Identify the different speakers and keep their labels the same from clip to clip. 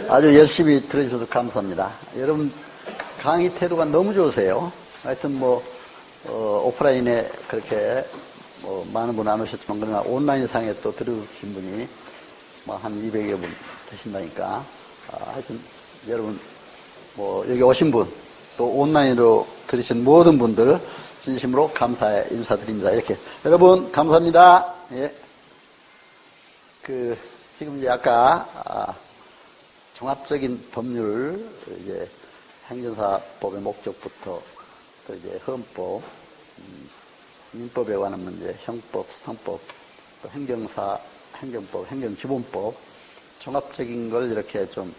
Speaker 1: 아주 열심히 들어주셔서 감사합니다. 여러분 강의 태도가 너무 좋으세요. 하여튼 오프라인에 그렇게 많은 분 안 오셨지만 그러나 온라인상에 또 들어주신 분이 한 200여 분 되신다니까. 하여튼 여러분 여기 오신 분 또 온라인으로 들으신 모든 분들 진심으로 감사해 인사드립니다. 이렇게 여러분 감사합니다. 예. 지금 이제 아까 종합적인 법률 이제 행정사법의 목적부터 또 이제 헌법, 민법에 관한 문제, 형법, 상법, 또 행정법, 행정기본법 종합적인 걸 이렇게 좀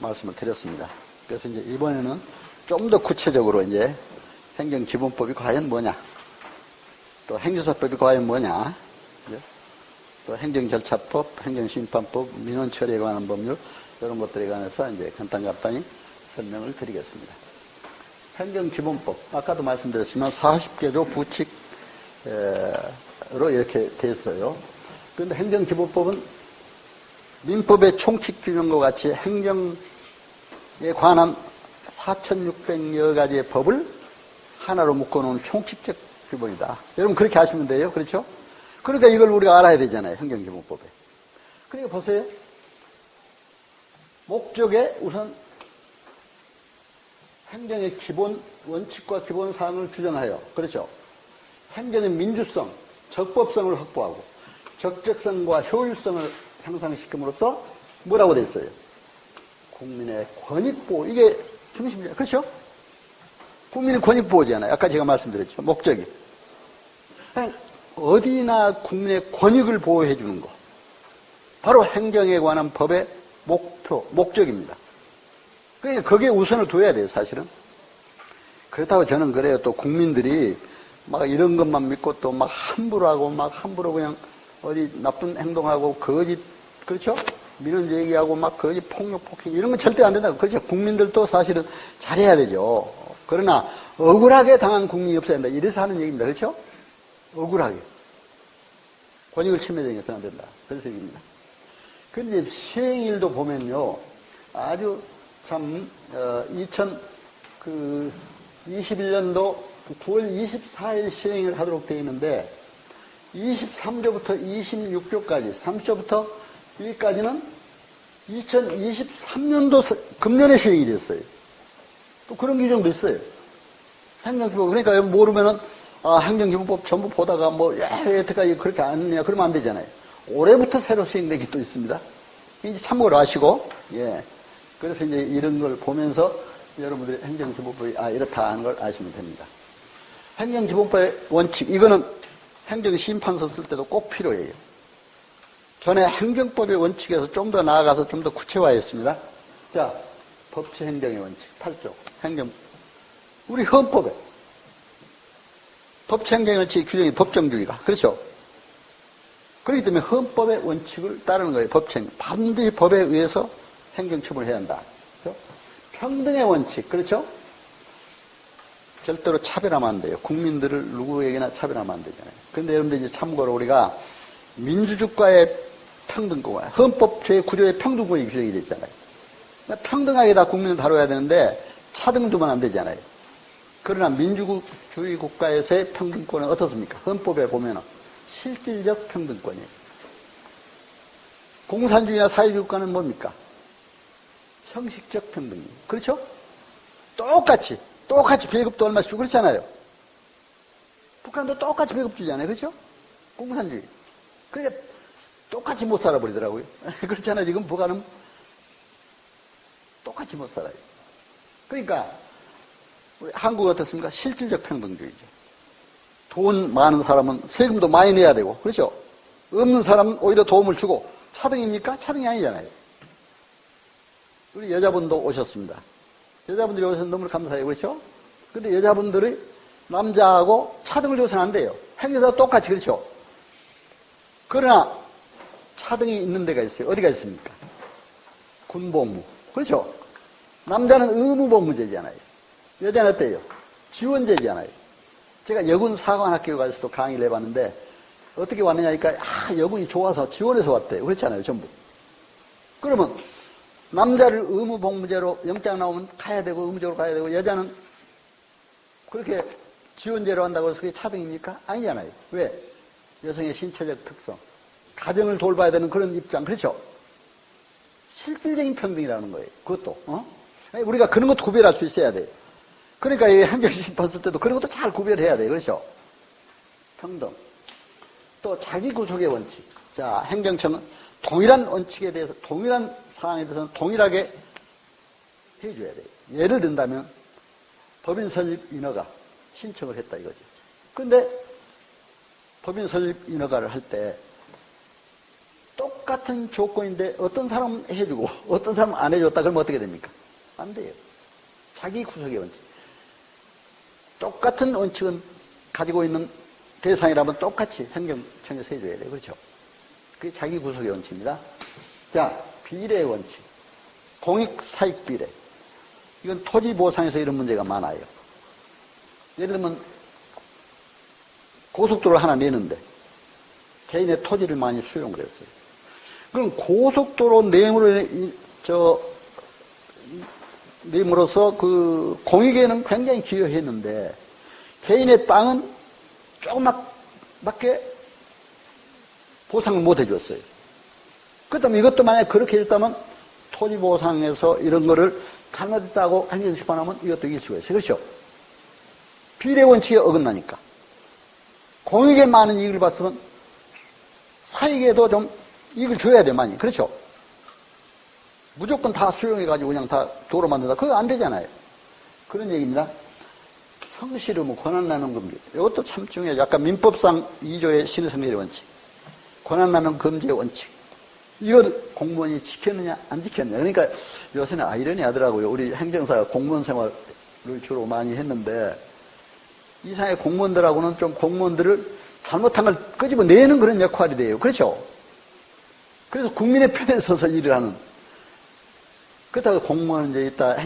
Speaker 1: 말씀을 드렸습니다. 그래서 이제 이번에는 좀 더 구체적으로 이제 행정기본법이 과연 뭐냐, 또 행정사법이 과연 뭐냐, 또 행정절차법, 행정심판법, 민원처리에 관한 법률 이런 것들에 관해서 이제 간단히 설명을 드리겠습니다. 행정기본법 아까도 말씀드렸지만 40개조 부칙으로 이렇게 되어 있어요. 그런데 행정기본법은 민법의 총칙규정과 같이 행정에 관한 4,600여 가지의 법을 하나로 묶어놓은 총칙적 기본이다. 여러분 그렇게 하시면 돼요. 그렇죠? 그러니까 이걸 우리가 알아야 되잖아요. 행정기본법에. 그러니까 보세요. 목적에 우선 행정의 기본 원칙과 기본 사항을 규정하여, 그렇죠? 행정의 민주성, 적법성을 확보하고 적적성과 효율성을 향상시킴으로써 뭐라고 돼 있어요? 국민의 권익보호, 이게 중심이잖아요. 그렇죠? 국민의 권익보호잖아요. 아까 제가 말씀드렸죠. 목적이. 어디나 국민의 권익을 보호해 주는 것. 바로 행정에 관한 법의 목적입니다. 그러니까 거기에 우선을 둬야 돼요, 사실은. 그렇다고 저는 그래요. 또 국민들이 막 이런 것만 믿고 또 막 함부로 하고 막 함부로 그냥 어디 나쁜 행동하고 거짓, 그렇죠? 민원 제기하고 막 거짓 폭력, 폭행 이런 건 절대 안 된다. 그렇죠? 국민들도 사실은 잘해야 되죠. 그러나 억울하게 당한 국민이 없어야 된다. 이래서 하는 얘기입니다. 그렇죠? 억울하게. 권익을 침해되는 게 안 된다. 그래서 얘기입니다. 그런데 시행일도 보면요. 아주 참, 2021년도 9월 24일 시행을 하도록 되어 있는데, 23조부터 26조까지, 3조부터 1까지는 2023년도 금년에 시행이 됐어요. 또 그런 규정도 있어요. 행정기본법. 그러니까 여러분 모르면은, 행정기본법 전부 보다가 여태까지 그렇게 안 했냐, 그러면 안 되잖아요. 올해부터 새로 시행되기 또 있습니다. 이제 참고로 아시고, 예. 그래서 이제 이런 걸 보면서 여러분들이 행정기본법이 이렇다 하는 걸 아시면 됩니다. 행정기본법의 원칙, 이거는 행정심판서 쓸 때도 꼭 필요해요. 전에 행정법의 원칙에서 좀 더 나아가서 좀 더 구체화했습니다. 자, 법치행정의 원칙 8조 우리 헌법에 법치행정의 원칙 규정이 법정주의가, 그렇죠? 그렇기 때문에 헌법의 원칙을 따르는 거예요. 법치행정. 반드시 법에 의해서 행정처분을 해야 한다. 그렇죠? 평등의 원칙, 그렇죠? 절대로 차별하면 안 돼요. 국민들을 누구에게나 차별하면 안 되잖아요. 그런데 여러분들 이제 참고로 우리가 민주주의과의 평등권, 헌법 제9조의 평등권이 규정이 됐잖아요. 그러니까 평등하게 다 국민을 다뤄야 되는데 차등 두면 안 되잖아요. 그러나 민주주의 국가에서의 평등권은 어떻습니까? 헌법에 보면은 실질적 평등권이에요. 공산주의나 사회주의 국가는 뭡니까? 형식적 평등이에요. 그렇죠? 똑같이 배급도 얼마씩 주고 그렇잖아요. 북한도 똑같이 배급 주잖아요. 그렇죠? 공산주의. 그러니까 똑같이 못 살아버리더라고요. 그렇잖아요. 지금 북한은 똑같이 못 살아요. 그러니까 우리 한국은 어떻습니까? 실질적 평등주의죠. 돈 많은 사람은 세금도 많이 내야 되고, 그렇죠? 없는 사람은 오히려 도움을 주고, 차등입니까? 차등이 아니잖아요. 우리 여자분도 오셨습니다. 여자분들이 오셔서 너무 감사해요. 그렇죠? 근데 여자분들이 남자하고 차등을 줘서는 안 돼요. 행정사도 똑같이, 그렇죠? 그러나 차등이 있는 데가 있어요. 어디가 있습니까? 군복무. 그렇죠? 남자는 의무복무제잖아요. 여자는 어때요? 지원제잖아요. 제가 여군 사관학교 가서도 강의를 해봤는데 어떻게 왔느냐 하니까 여군이 좋아서 지원해서 왔대요. 그렇잖아요. 전부. 그러면 남자를 의무복무제로 영장 나오면 가야 되고 의무적으로 가야 되고 여자는 그렇게 지원제로 한다고 해서 그게 차등입니까? 아니잖아요. 왜? 여성의 신체적 특성, 가정을 돌봐야 되는 그런 입장, 그렇죠? 실질적인 평등이라는 거예요. 그것도 우리가 그런 것도 구별할 수 있어야 돼요. 그러니까 이 행정심판 쓸 때도 그런 것도 잘 구별해야 돼요. 그렇죠? 평등. 또 자기 구속의 원칙. 자, 행정청은 동일한 원칙에 대해서, 동일한 사항에 대해서는 동일하게 해줘야 돼요. 예를 든다면 법인 설립 인허가 신청을 했다 이거죠. 그런데 법인 설립 인허가를 할 때 똑같은 조건인데 어떤 사람은 해주고 어떤 사람은 안 해줬다 그러면 어떻게 됩니까? 안 돼요. 자기 구속의 원칙. 똑같은 원칙은 가지고 있는 대상이라면 똑같이 행정청에서 해줘야 돼요. 그렇죠? 그게 자기 구속의 원칙입니다. 자, 비례의 원칙. 공익사익 비례. 이건 토지 보상에서 이런 문제가 많아요. 예를 들면 고속도로를 하나 내는데 개인의 토지를 많이 수용을 했어요. 그럼 고속도로 내므로서 그 공익에는 굉장히 기여했는데 개인의 땅은 조금밖에 보상을 못 해줬어요. 그렇다면 이것도 만약에 그렇게 했다면 토지 보상에서 이런 거를 잘못했다고 행정심판하면 이것도 이길 수가 있어요. 그렇죠? 비례 원칙에 어긋나니까. 공익에 많은 이익을 봤으면 사익에도 좀 이익을 줘야 돼, 많이. 그렇죠? 무조건 다 수용해가지고 그냥 다 도로 만든다. 그거 안 되잖아요. 그런 얘기입니다. 성실의무, 권한나눔 금지. 이것도 참 중요해요. 약간 민법상 2조의 신의성실의 원칙. 권한나눔 금지의 원칙. 이걸 공무원이 지켰느냐, 안 지켰느냐. 그러니까 요새는 아이러니 하더라고요. 우리 행정사가 공무원 생활을 주로 많이 했는데 이상의 공무원들하고는 좀 공무원들을 잘못한 걸 끄집어내는 그런 역할이 돼요. 그렇죠? 그래서 국민의 편에 서서 일을 하는. 그렇다고 공무원은 이제 이따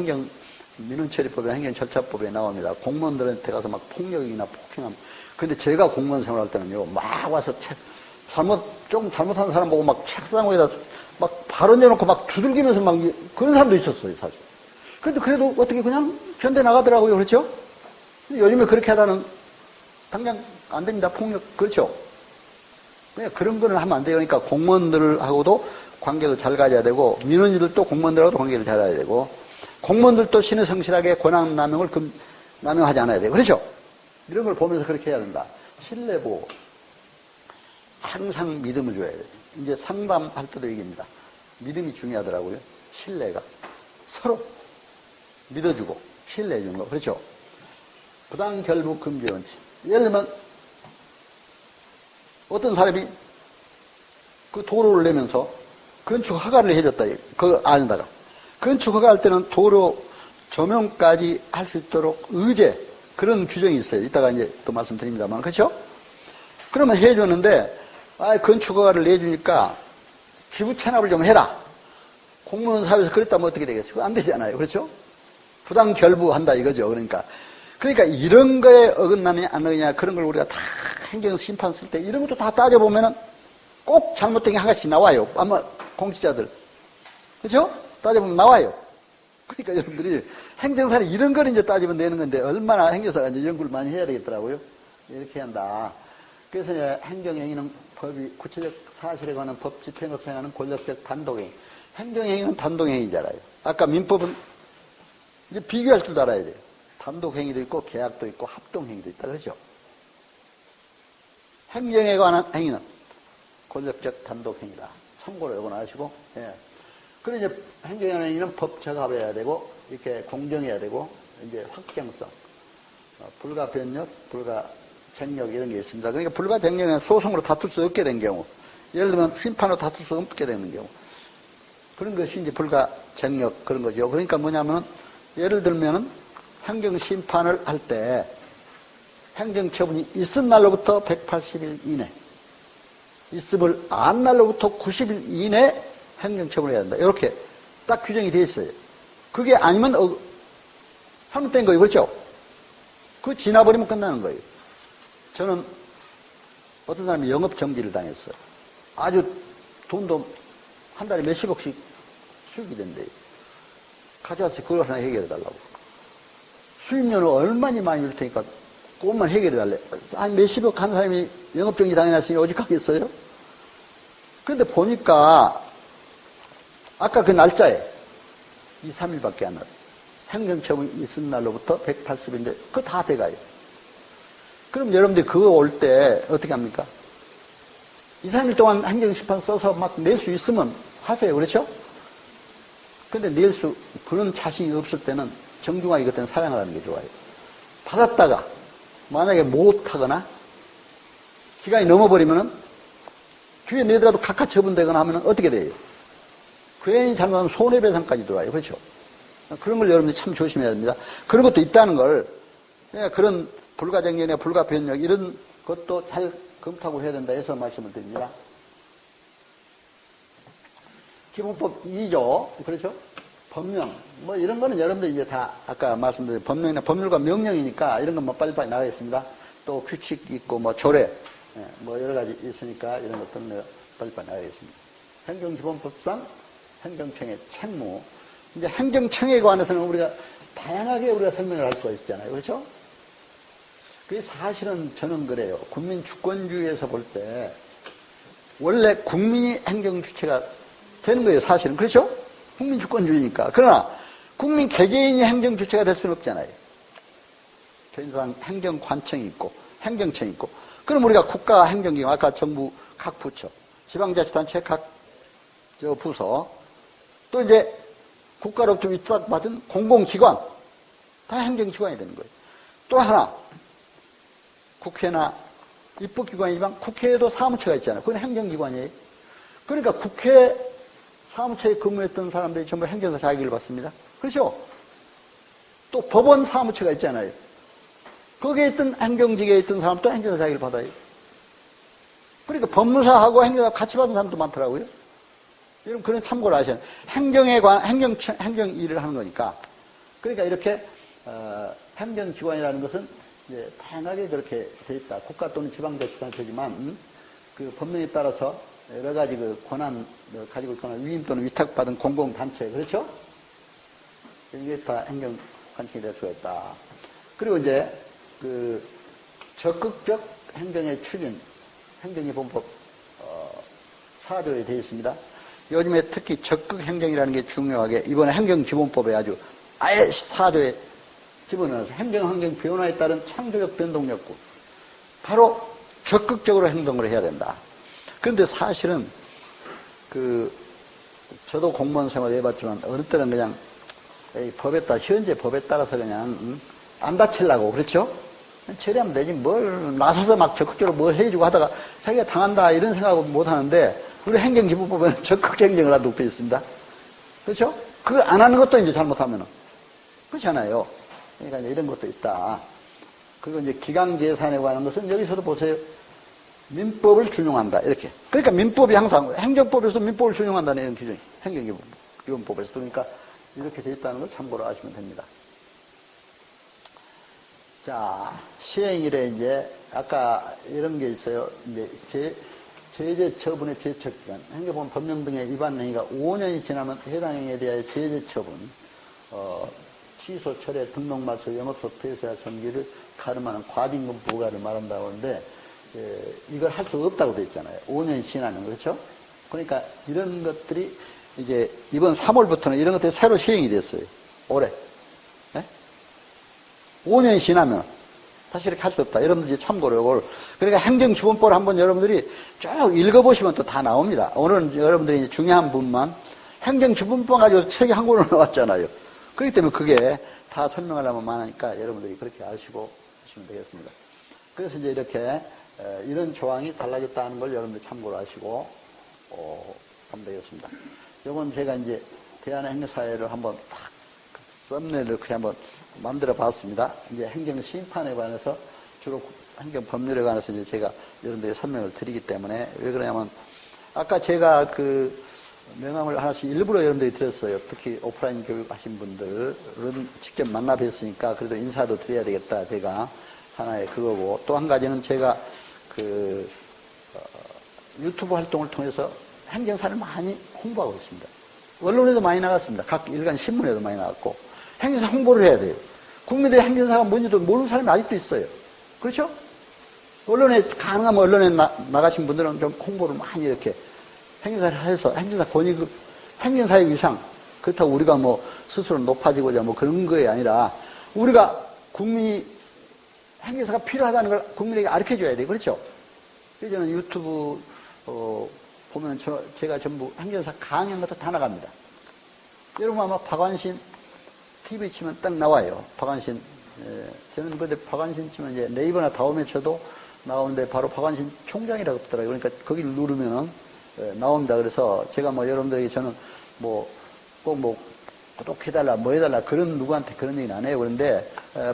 Speaker 1: 민원처리법에 행정절차법에 나옵니다. 공무원들한테 가서 막 폭력이나 폭행하면. 근데 제가 공무원 생활할 때는요, 막 와서 조금 잘못한 사람 보고 막 책상 위에다 막 발언해놓고 막 두들기면서 막 그런 사람도 있었어요, 사실. 근데 그래도 어떻게 그냥 견뎌나가더라고요. 그렇죠? 요즘에 그렇게 하다는 당장 안 됩니다. 폭력. 그렇죠? 그런 거는 하면 안 돼요. 그러니까 공무원들하고도 관계를 잘 가져야 되고, 민원인들도 공무원들하고도 관계를 잘 해야 되고, 공무원들도 신의 성실하게 권한 남용하지 않아야 돼요. 그렇죠? 이런 걸 보면서 그렇게 해야 된다. 신뢰보호. 항상 믿음을 줘야 돼요. 이제 상담할 때도 얘기입니다. 믿음이 중요하더라고요. 신뢰가. 서로 믿어주고, 신뢰해주는 거. 그렇죠? 부당결부 금지 원칙. 예를 들면, 어떤 사람이 그 도로를 내면서 건축 허가를 해줬다. 그 안에다가. 건축 허가할 때는 도로 조명까지 할 수 있도록 의제, 그런 규정이 있어요. 이따가 이제 또 말씀드립니다만. 그렇죠? 그러면 해줬는데, 건축 허가를 내주니까 기부 체납을 좀 해라. 공무원 사회에서 그랬다면 어떻게 되겠어요? 그거 안 되잖아요. 그렇죠? 부당 결부한다 이거죠. 그러니까 이런 거에 어긋나느냐 안 어긋나느냐 그런 걸 우리가 다 행정심판 쓸 때 이런 것도 다 따져보면은 꼭 잘못된 게 한 가지 나와요. 아마 공직자들. 그렇죠? 따져보면 나와요. 그러니까 여러분들이 행정사는 이런 걸 이제 따지면 되는 건데 얼마나 행정사가 이제 연구를 많이 해야 되겠더라고요. 이렇게 한다. 그래서 이제 행정행위는 법이 구체적 사실에 관한 법 집행을 수행하는 권력적 단독행위. 행정행위는 단독행위잖아요. 아까 민법은 이제 비교할 줄 알아야 돼요. 단독행위도 있고 계약도 있고 합동행위도 있다. 그렇죠? 행정에 관한 행위는 권력적 단독행위다. 참고로 이건 아시고. 예. 그리고 이제 행정행위는 법 적합해야 되고 이렇게 공정해야 되고 이제 확정성, 불가 변력, 불가 쟁력 이런 게 있습니다. 그러니까 불가 쟁력은 소송으로 다툴 수 없게 된 경우, 예를 들면 심판으로 다툴 수 없게 되는 경우, 그런 것이 이제 불가 쟁력 그런 거죠. 그러니까 뭐냐면 예를 들면은 행정심판을 할 때 행정처분이 있은 날로부터 180일 이내, 있음을 안 날로부터 90일 이내 행정처분을 해야 된다. 이렇게 딱 규정이 되어 있어요. 그게 아니면 잘못된 거예요. 그렇죠? 그거 지나버리면 끝나는 거예요. 저는 어떤 사람이 영업정지를 당했어요. 아주 돈도 한 달에 몇십억씩 수익이 된대요. 가져와서 그걸 하나 해결해 달라고. 수입료는 얼마나 많이 줄 테니까 그것만 해결해 달래. 한 몇십억 한 사람이 영업정지 당해놨으니 오직 하겠어요? 그런데 보니까 아까 그 날짜에 2, 3일밖에 안 나요. 행정처분이 있은 날로부터 180일인데 그거 다 돼가요. 그럼 여러분들이 그거 올 때 어떻게 합니까? 2, 3일 동안 행정심판 써서 막 낼 수 있으면 하세요. 그렇죠? 근데 그런 자신이 없을 때는 정중하게 그때는 사양을 하는 게 좋아요. 받았다가 만약에 못하거나 기간이 넘어버리면은 뒤에 내더라도 각하 처분되거나 하면 어떻게 돼요? 괜히 잘못하면 손해배상까지 들어와요. 그렇죠? 그런 걸 여러분들이 참 조심해야 됩니다. 그런 것도 있다는 걸, 그런 불가정연이나 불가변력 이런 것도 잘 검토하고 해야 된다 해서 말씀을 드립니다. 기본법 2조, 그렇죠? 법령, 뭐 이런 거는 여러분들 이제 다 아까 말씀드린 법령이나 법률과 명령이니까 이런 건 뭐 빨리빨리 나가겠습니다. 또 규칙 있고 뭐 조례, 뭐 여러 가지 있으니까 이런 것들은 빨리빨리 나가겠습니다. 행정기본법상 행정청의 책무, 이제 행정청에 관해서는 우리가 다양하게 우리가 설명을 할 수가 있잖아요. 그렇죠? 그게 사실은 저는 그래요. 국민 주권주의에서 볼 때 원래 국민이 행정 주체가 되는 거예요. 사실은. 그렇죠? 국민 주권주의니까. 그러나 국민 개개인이 행정 주체가 될 수는 없잖아요. 개인상 행정관청이 있고 행정청이 있고 그럼 우리가 국가 행정기관, 아까 정부 각 부처, 지방자치단체 각 부서, 또 이제 국가로부터 위탁받은 공공기관, 다 행정기관이 되는 거예요. 또 하나, 국회나 입법기관이지만 국회에도 사무처가 있잖아요. 그건 행정기관이에요. 그러니까 국회 사무처에 근무했던 사람들이 전부 행정사 자격을 받습니다. 그렇죠? 또 법원 사무처가 있잖아요. 거기에 있던 행정직에 있던 사람도 행정사 자격을 받아요. 그러니까 법무사하고 행정사 같이 받은 사람도 많더라고요. 여러분, 그런 참고를 하셔야 돼요. 행정 일을 하는 거니까. 그러니까 이렇게, 행정기관이라는 것은 이제 다양하게 그렇게 돼 있다. 국가 또는 지방자치단체지만, 그 법령에 따라서 여러 가지 그 권한, 가지고 있거나 위임 또는 위탁받은 공공단체. 그렇죠? 이게 다 행정관청이 될 수가 있다. 그리고 이제, 그, 적극적 행정의 추진, 행정기본법, 4조에 되어 있습니다. 요즘에 특히 적극 행정이라는 게 중요하게 이번에 행정기본법에 아주 아예 4조에 집어넣어서 행정 변화에 따른 창조적 변동 욕구, 바로 적극적으로 행동을 해야 된다. 그런데 사실은 저도 공무원 생활 해봤지만 어느 때는 그냥 현재 법에 따라서 그냥 안 다치려고 그렇죠? 처리하면 되지 뭘 나서서 막 적극적으로 뭐 해주고 하다가 자기가 당한다 이런 생각은 못 하는데 우리 행정기본법에는 적극 행정을 하도록 되어 있습니다. 그렇죠? 그걸 안 하는 것도 이제 잘못하면은 그렇잖아요. 그러니까 이제 이런 것도 있다. 그리고 이제 기강재산에 관한 것은 여기서도 보세요. 민법을 준용한다. 이렇게. 그러니까 민법이 항상 행정법에서도 민법을 준용한다는 이런 기준이 행정기본법에서도 그러니까 이렇게 되어 있다는 걸 참고로 아시면 됩니다. 자, 시행일에 이제 아까 이런 게 있어요. 이제 제재 처분의 제척기간, 행정법 법령 등의 위반 행위가 5년이 지나면 해당 행위에 대하여 제재 처분, 취소, 철회, 등록 말소, 영업소 폐쇄와 정지를 가름하는 과징금 부과를 말한다고 하는데 이걸 할 수 없다고 되어 있잖아요. 5년이 지나면 그렇죠? 그러니까 이런 것들이 이제 이번 3월부터는 이런 것들이 새로 시행이 됐어요. 올해. 네? 5년이 지나면 다시 이렇게 할 수 없다. 여러분들이 참고로 이걸. 그러니까 행정기본법을 한번 여러분들이 쭉 읽어보시면 또 다 나옵니다. 오늘은 여러분들이 이제 중요한 부분만 행정기본법 가지고 책이 한 권으로 나왔잖아요. 그렇기 때문에 그게 다 설명하려면 많으니까 여러분들이 그렇게 아시고 하시면 되겠습니다. 그래서 이제 이렇게 이런 조항이 달라졌다는 걸 여러분들이 참고로 하시고 하면 되겠습니다. 이건 제가 이제 대한행정사회를 한번 딱 썸네일을 이렇게 한번 만들어 봤습니다. 이제 행정심판에 관해서 주로 행정법률에 관해서 이제 제가 여러분들에게 설명을 드리기 때문에 왜 그러냐면 아까 제가 그 명함을 하나씩 일부러 여러분들이 드렸어요. 특히 오프라인 교육 하신 분들은 직접 만나 뵀으니까 그래도 인사도 드려야 되겠다. 제가 하나의 그거고 또 한 가지는 제가 유튜브 활동을 통해서 행정사를 많이 홍보하고 있습니다. 언론에도 많이 나갔습니다. 각 일간 신문에도 많이 나갔고. 행정사 홍보를 해야 돼요. 국민들이 행정사가 뭔지도 모르는 사람이 아직도 있어요. 그렇죠? 언론에, 가능하면 언론에 나가신 분들은 좀 홍보를 많이 이렇게 행정사를 해서, 행정사 권위, 행정사의 위상, 그렇다고 우리가 뭐 스스로 높아지고자 뭐 그런 거에 아니라, 우리가 국민이, 행정사가 필요하다는 걸 국민에게 가르쳐 줘야 돼요. 그렇죠? 그래서 저는 유튜브, 보면 제가 전부 행정사 강연 것도 다 나갑니다. 여러분 아마 박완신 TV 치면 딱 나와요. 박완신. 저는 근데 박완신 치면 이제 네이버나 다음에 쳐도 나오는데 바로 박완신 총장이라고 뜨더라고요. 그러니까 거기를 누르면은 나옵니다. 그래서 제가 뭐 여러분들에게 저는 뭐 꼭 뭐 구독해달라 뭐 해달라 그런 누구한테 그런 얘기는 안 해요. 그런데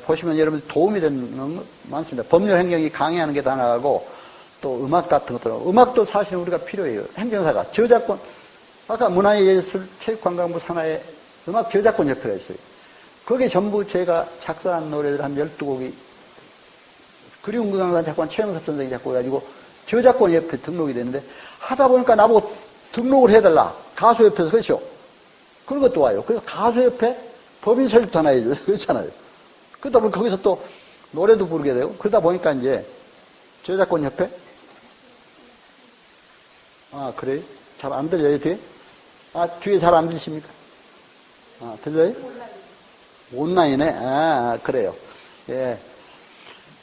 Speaker 1: 보시면 여러분들 도움이 되는 거 많습니다. 법률 행정이 강의하는 게 다 나가고 또 음악 같은 것도, 음악도 사실은 우리가 필요해요. 행정사가. 저작권, 아까 문화예술 체육관광부 산하에 음악 저작권 협회가 있어요. 거기에 전부 제가 작사한 노래들 한 12곡이 그리운 금강산 작곡한 최영섭 선생이 작곡해가지고 저작권 협회 등록이 되는데 하다 보니까 나보고 등록을 해달라. 가수협회에서 그렇죠? 그런 것도 와요. 그래서 가수협회 법인 설립도 하나 해줘요. 그렇잖아요. 그러다 보니 거기서 또 노래도 부르게 되고 그러다 보니까 이제 저작권 협회? 아, 그래요? 잘 안 들려요, 뒤에? 아, 뒤에 잘 안 들리십니까? 아, 들려요? 온라인에? 아, 그래요. 예.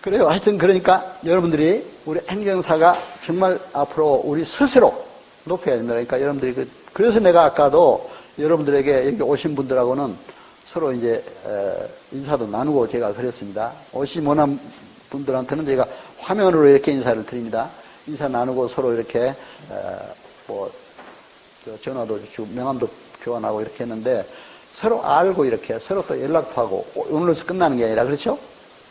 Speaker 1: 그래요. 하여튼, 그러니까 여러분들이 우리 행정사가 정말 앞으로 우리 스스로 높여야 된다. 그러니까 여러분들이 그래서 내가 아까도 여러분들에게 여기 오신 분들하고는 서로 이제, 인사도 나누고 제가 그랬습니다. 오시 원한 분들한테는 저희가 화면으로 이렇게 인사를 드립니다. 인사 나누고 서로 이렇게, 전화도 주고 명함도 교환하고 이렇게 했는데 서로 알고 이렇게 서로 또 연락도 하고 오늘로서 끝나는 게 아니라 그렇죠?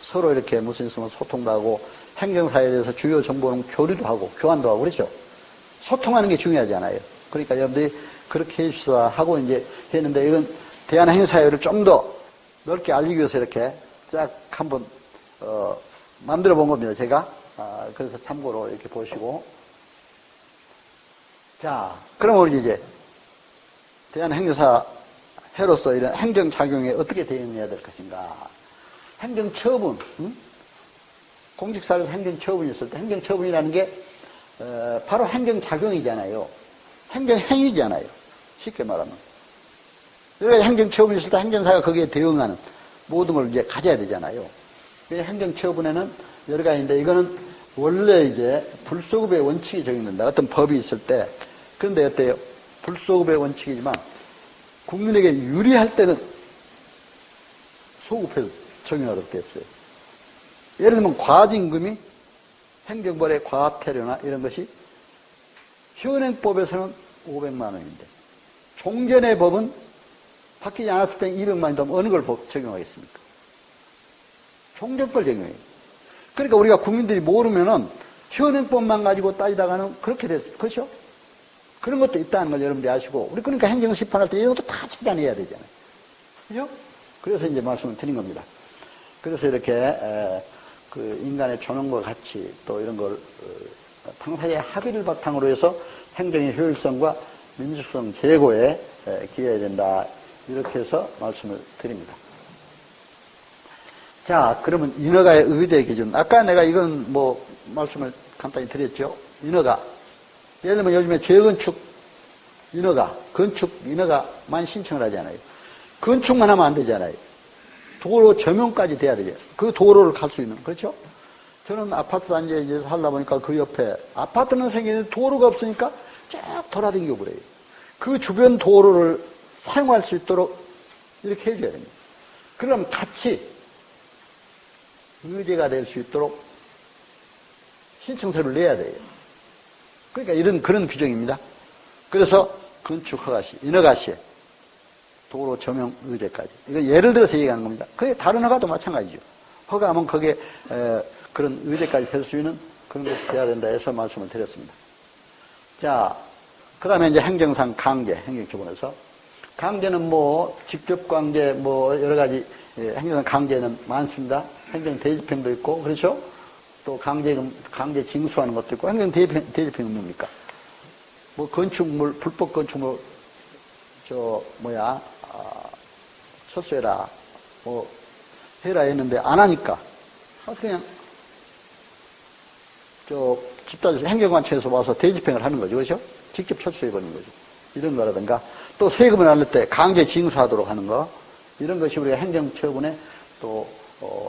Speaker 1: 서로 이렇게 무슨 있으면 소통도 하고 행정사에 대해서 주요 정보는 교류도 하고 교환도 하고 그렇죠? 소통하는 게 중요하잖아요. 그러니까 여러분들이 그렇게 해주시다 하고 이제 했는데 이건 대한행사회를 좀 더 넓게 알리기 위해서 이렇게 쫙 한번, 만들어 본 겁니다, 제가. 그래서 참고로 이렇게 보시고. 자, 그럼 우리 이제 대한행정사회로서 이런 행정작용에 어떻게 대응해야 될 것인가. 행정처분, 공직사회에서 행정처분이 있을 때 행정처분이라는 게 바로 행정작용이잖아요. 행정행위잖아요. 쉽게 말하면. 그러니까 행정처분이 있을 때 행정사가 거기에 대응하는 모든 걸 이제 가져야 되잖아요. 행정처분에는 여러 가지인데 이거는 원래 이제 불소급의 원칙이 적용된다. 어떤 법이 있을 때. 그런데 어때요? 불소급의 원칙이지만 국민에게 유리할 때는 소급해서 적용하도록 됐어요. 예를 들면 과징금이 행정벌의 과태료나 이런 것이 현행법에서는 500만 원인데 종전의 법은 바뀌지 않았을 때 200만 원이면 어느 걸 적용하겠습니까? 종전 걸 적용해요. 그러니까 우리가 국민들이 모르면은 현행법만 가지고 따지다가는 그렇게 됐어요. 그렇죠? 그런 것도 있다는 걸 여러분들이 아시고, 우리 그러니까 행정심판할 때 이런 것도 다 찾아내야 되잖아요. 그죠? 그래서 이제 말씀을 드린 겁니다. 그래서 이렇게, 그 인간의 존엄과 가치 또 이런 걸, 당사자의 합의를 바탕으로 해서 행정의 효율성과 민주성 제고에 기여해야 된다. 이렇게 해서 말씀을 드립니다. 자, 그러면 인허가의 의제 기준. 아까 내가 이건 뭐 말씀을 간단히 드렸죠. 인허가. 예를 들면 요즘에 재건축 인허가, 건축 인허가만 신청을 하잖아요. 건축만 하면 안 되잖아요. 도로 점용까지 돼야 되죠. 그 도로를 갈 수 있는, 그렇죠? 저는 아파트 단지에 이제 살다 보니까 그 옆에 아파트는 생기는데 도로가 없으니까 쫙 돌아다니고 그래요. 그 주변 도로를 사용할 수 있도록 이렇게 해줘야 됩니다. 그럼 같이 의제가 될 수 있도록 신청서를 내야 돼요. 그러니까 그런 규정입니다. 그래서 건축 허가 시, 인허가 시에 도로 점용 의제까지. 이거 예를 들어서 얘기하는 겁니다. 그게 다른 허가도 마찬가지죠. 허가하면 거기에 그런 의제까지 될 수 있는 그런 것이 돼야 된다 해서 말씀을 드렸습니다. 자, 그 다음에 이제 행정상 강제, 행정처분에서. 강제는 뭐, 직접 강제, 뭐, 여러 가지, 행정상 강제는 많습니다. 행정 대집행도 있고, 그렇죠? 또 강제 징수하는 것도 있고, 행정 대집행은 뭡니까? 뭐, 건축물, 불법 건축물 철수해라, 해라 했는데 안 하니까. 그냥, 집단 행정관청에서 와서 대집행을 하는 거죠. 그렇죠? 직접 철수해버리는 거죠. 이런 거라든가, 또 세금을 안 낼 때 강제 징수하도록 하는 거, 이런 것이 우리가 행정처분에 또,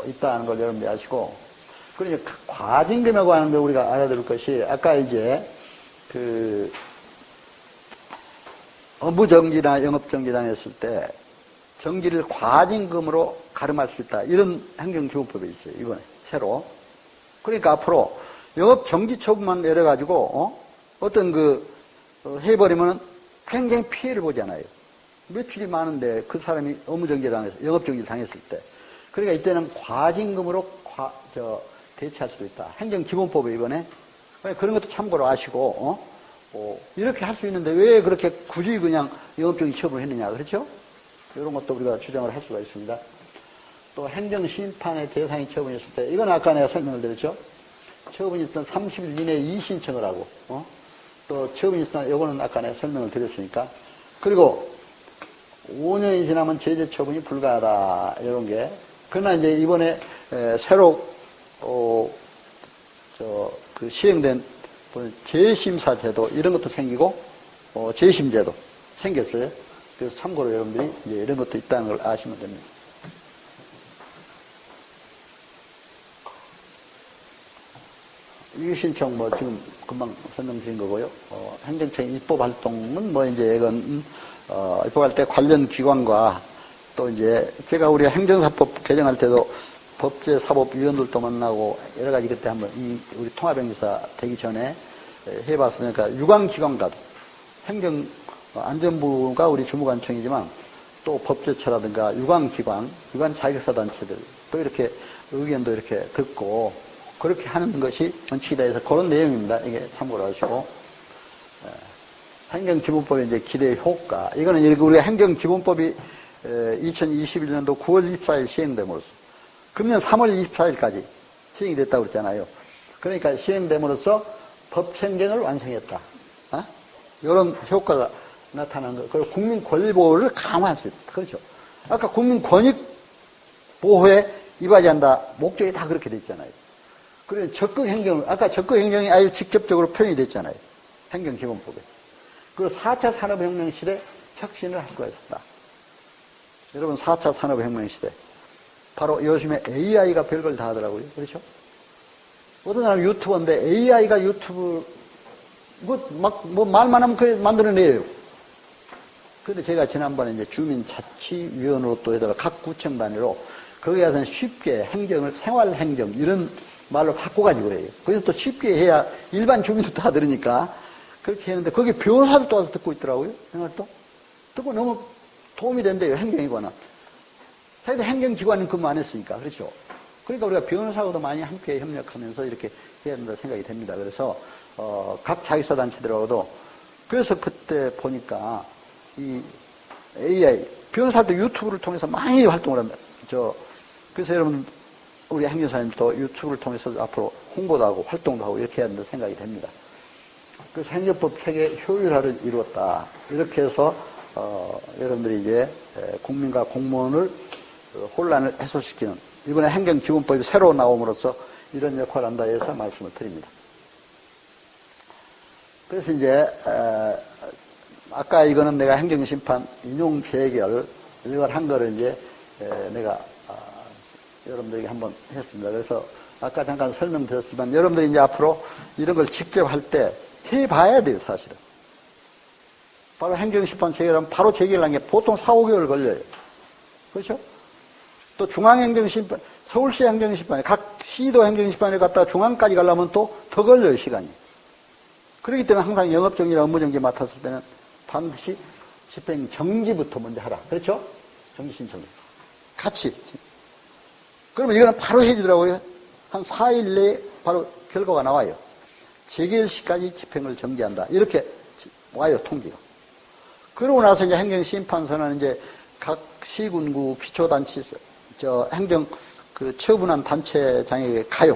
Speaker 1: 있다는 걸 여러분들이 아시고, 그러니까 과징금이라고 하는 거 우리가 알아둘 것이, 아까 이제, 업무정지나 영업정지당 했을 때, 정지를 과징금으로 가름할 수 있다. 이런 행정기본법이 있어요. 이번에, 새로. 그러니까 앞으로, 영업정지처분만 내려가지고, 해버리면 굉장히 피해를 보잖아요. 매출이 많은데 그 사람이 업무정지 당해서, 영업정지 당했을 때. 그러니까 이때는 과징금으로 대체할 수도 있다. 행정기본법에 이번에. 그런 것도 참고로 아시고, 이렇게 할 수 있는데 왜 그렇게 굳이 그냥 영업정지 처분을 했느냐. 그렇죠? 이런 것도 우리가 주장을 할 수가 있습니다. 또 행정심판의 대상이 처분했을 때, 이건 아까 내가 설명을 드렸죠? 처분이 있었던 30일 이내에 이의신청을 하고, 또 처분이 있었던, 이거는 아까 내가 설명을 드렸으니까. 그리고 5년이 지나면 제재 처분이 불가하다. 이런 게. 그러나 이제 이번에 새로 시행된 재심사제도 이런 것도 생기고 재심제도 생겼어요. 그래서 참고로 여러분들이 이제 이런 것도 있다는 걸 아시면 됩니다. 이의신청 지금 금방 설명드린 거고요. 행정청의 입법활동은 이제 이건 입법할 때 관련 기관과 또 이제 제가 우리 행정사법 개정할 때도 법제사법위원들도 만나고 여러 가지 그때 한번 우리 통합행사 되기 전에 해봤으니까 그러니까 유관기관과도 행정안전부가 우리 주무관청이지만 또 법제처라든가 유관기관, 유관자격사단체들 또 이렇게 의견도 이렇게 듣고 그렇게 하는 것이 원칙이다 해서 그런 내용입니다. 이게 참고로 하시고 행정기본법의 이제 기대 효과 이거는 우리가 행정기본법이 2021년도 9월 24일 시행됨으로써 금년 3월 24일까지 시행이 됐다고 그랬잖아요. 그러니까 시행됨으로써 법체계를 완성했다. 이런 효과가 나타나는 거. 그리고 국민 권리 보호를 강화할 수 있다. 그렇죠. 아까 국민 권익 보호에 이바지한다. 목적이 다 그렇게 돼 있잖아요. 그리고 적극 행정을, 아까 적극 행정이 아주 직접적으로 표현이 됐잖아요. 행정기본법에. 그리고 4차 산업혁명 시대 혁신을 할 수가 있었다. 여러분 4차 산업혁명 시대. 바로 요즘에 AI가 별걸 다 하더라고요. 그렇죠? 어떤 사람 유튜버인데 AI가 유튜브 말만 하면 그게 만들어내요. 그런데 제가 지난번에 이제 주민자치위원으로 또 해다가 각 구청 단위로 거기에 가서는 쉽게 행정을 생활행정 이런 말로 바꿔가지고 해요. 그래서 또 쉽게 해야 일반 주민도 다 들으니까 그렇게 했는데 거기 변호사도 또 와서 듣고 있더라고요. 생활도. 듣고 너무 도움이 된대요. 행정에 관한. 자기도 행정기관은 근무 안 했으니까. 그렇죠. 그러니까 우리가 변호사하고도 많이 함께 협력하면서 이렇게 해야 된다 생각이 됩니다. 그래서 각 자기사단체들하고도 그래서 그때 보니까 이 AI 변호사도 유튜브를 통해서 많이 활동을 한다. 그래서 여러분 우리 행정사님도 유튜브를 통해서 앞으로 홍보도 하고 활동도 하고 이렇게 해야 된다 생각이 됩니다. 그래서 행정법 체계 효율화를 이루었다. 이렇게 해서 여러분들이 이제 국민과 공무원을 혼란을 해소시키는 이번에 행정기본법이 새로 나옴으로써 이런 역할을 한다 해서 말씀을 드립니다. 그래서 이제 아까 이거는 내가 행정심판 인용 재결 이걸 한 거를 이제 내가 여러분들에게 한번 했습니다. 그래서 아까 잠깐 설명드렸지만 여러분들이 이제 앞으로 이런 걸 직접 할 때 해봐야 돼요, 사실은. 바로 행정심판 재결하면 바로 재결하는 게 보통 4, 5개월 걸려요. 그렇죠? 또 중앙행정심판, 서울시 행정심판에 각 시도 행정심판에 갔다가 중앙까지 가려면 또 더 걸려요, 시간이. 그렇기 때문에 항상 영업정지나 업무정지 맡았을 때는 반드시 집행정지부터 먼저 하라. 그렇죠? 정지신청. 같이. 그러면 이거는 바로 해주더라고요. 한 4일 내에 바로 결과가 나와요. 재결 시까지 집행을 정지한다. 이렇게 와요, 통지가. 그러고 나서 이제 행정심판서는 이제 각 시군구 기초단체, 행정, 처분한 단체장에게 가요.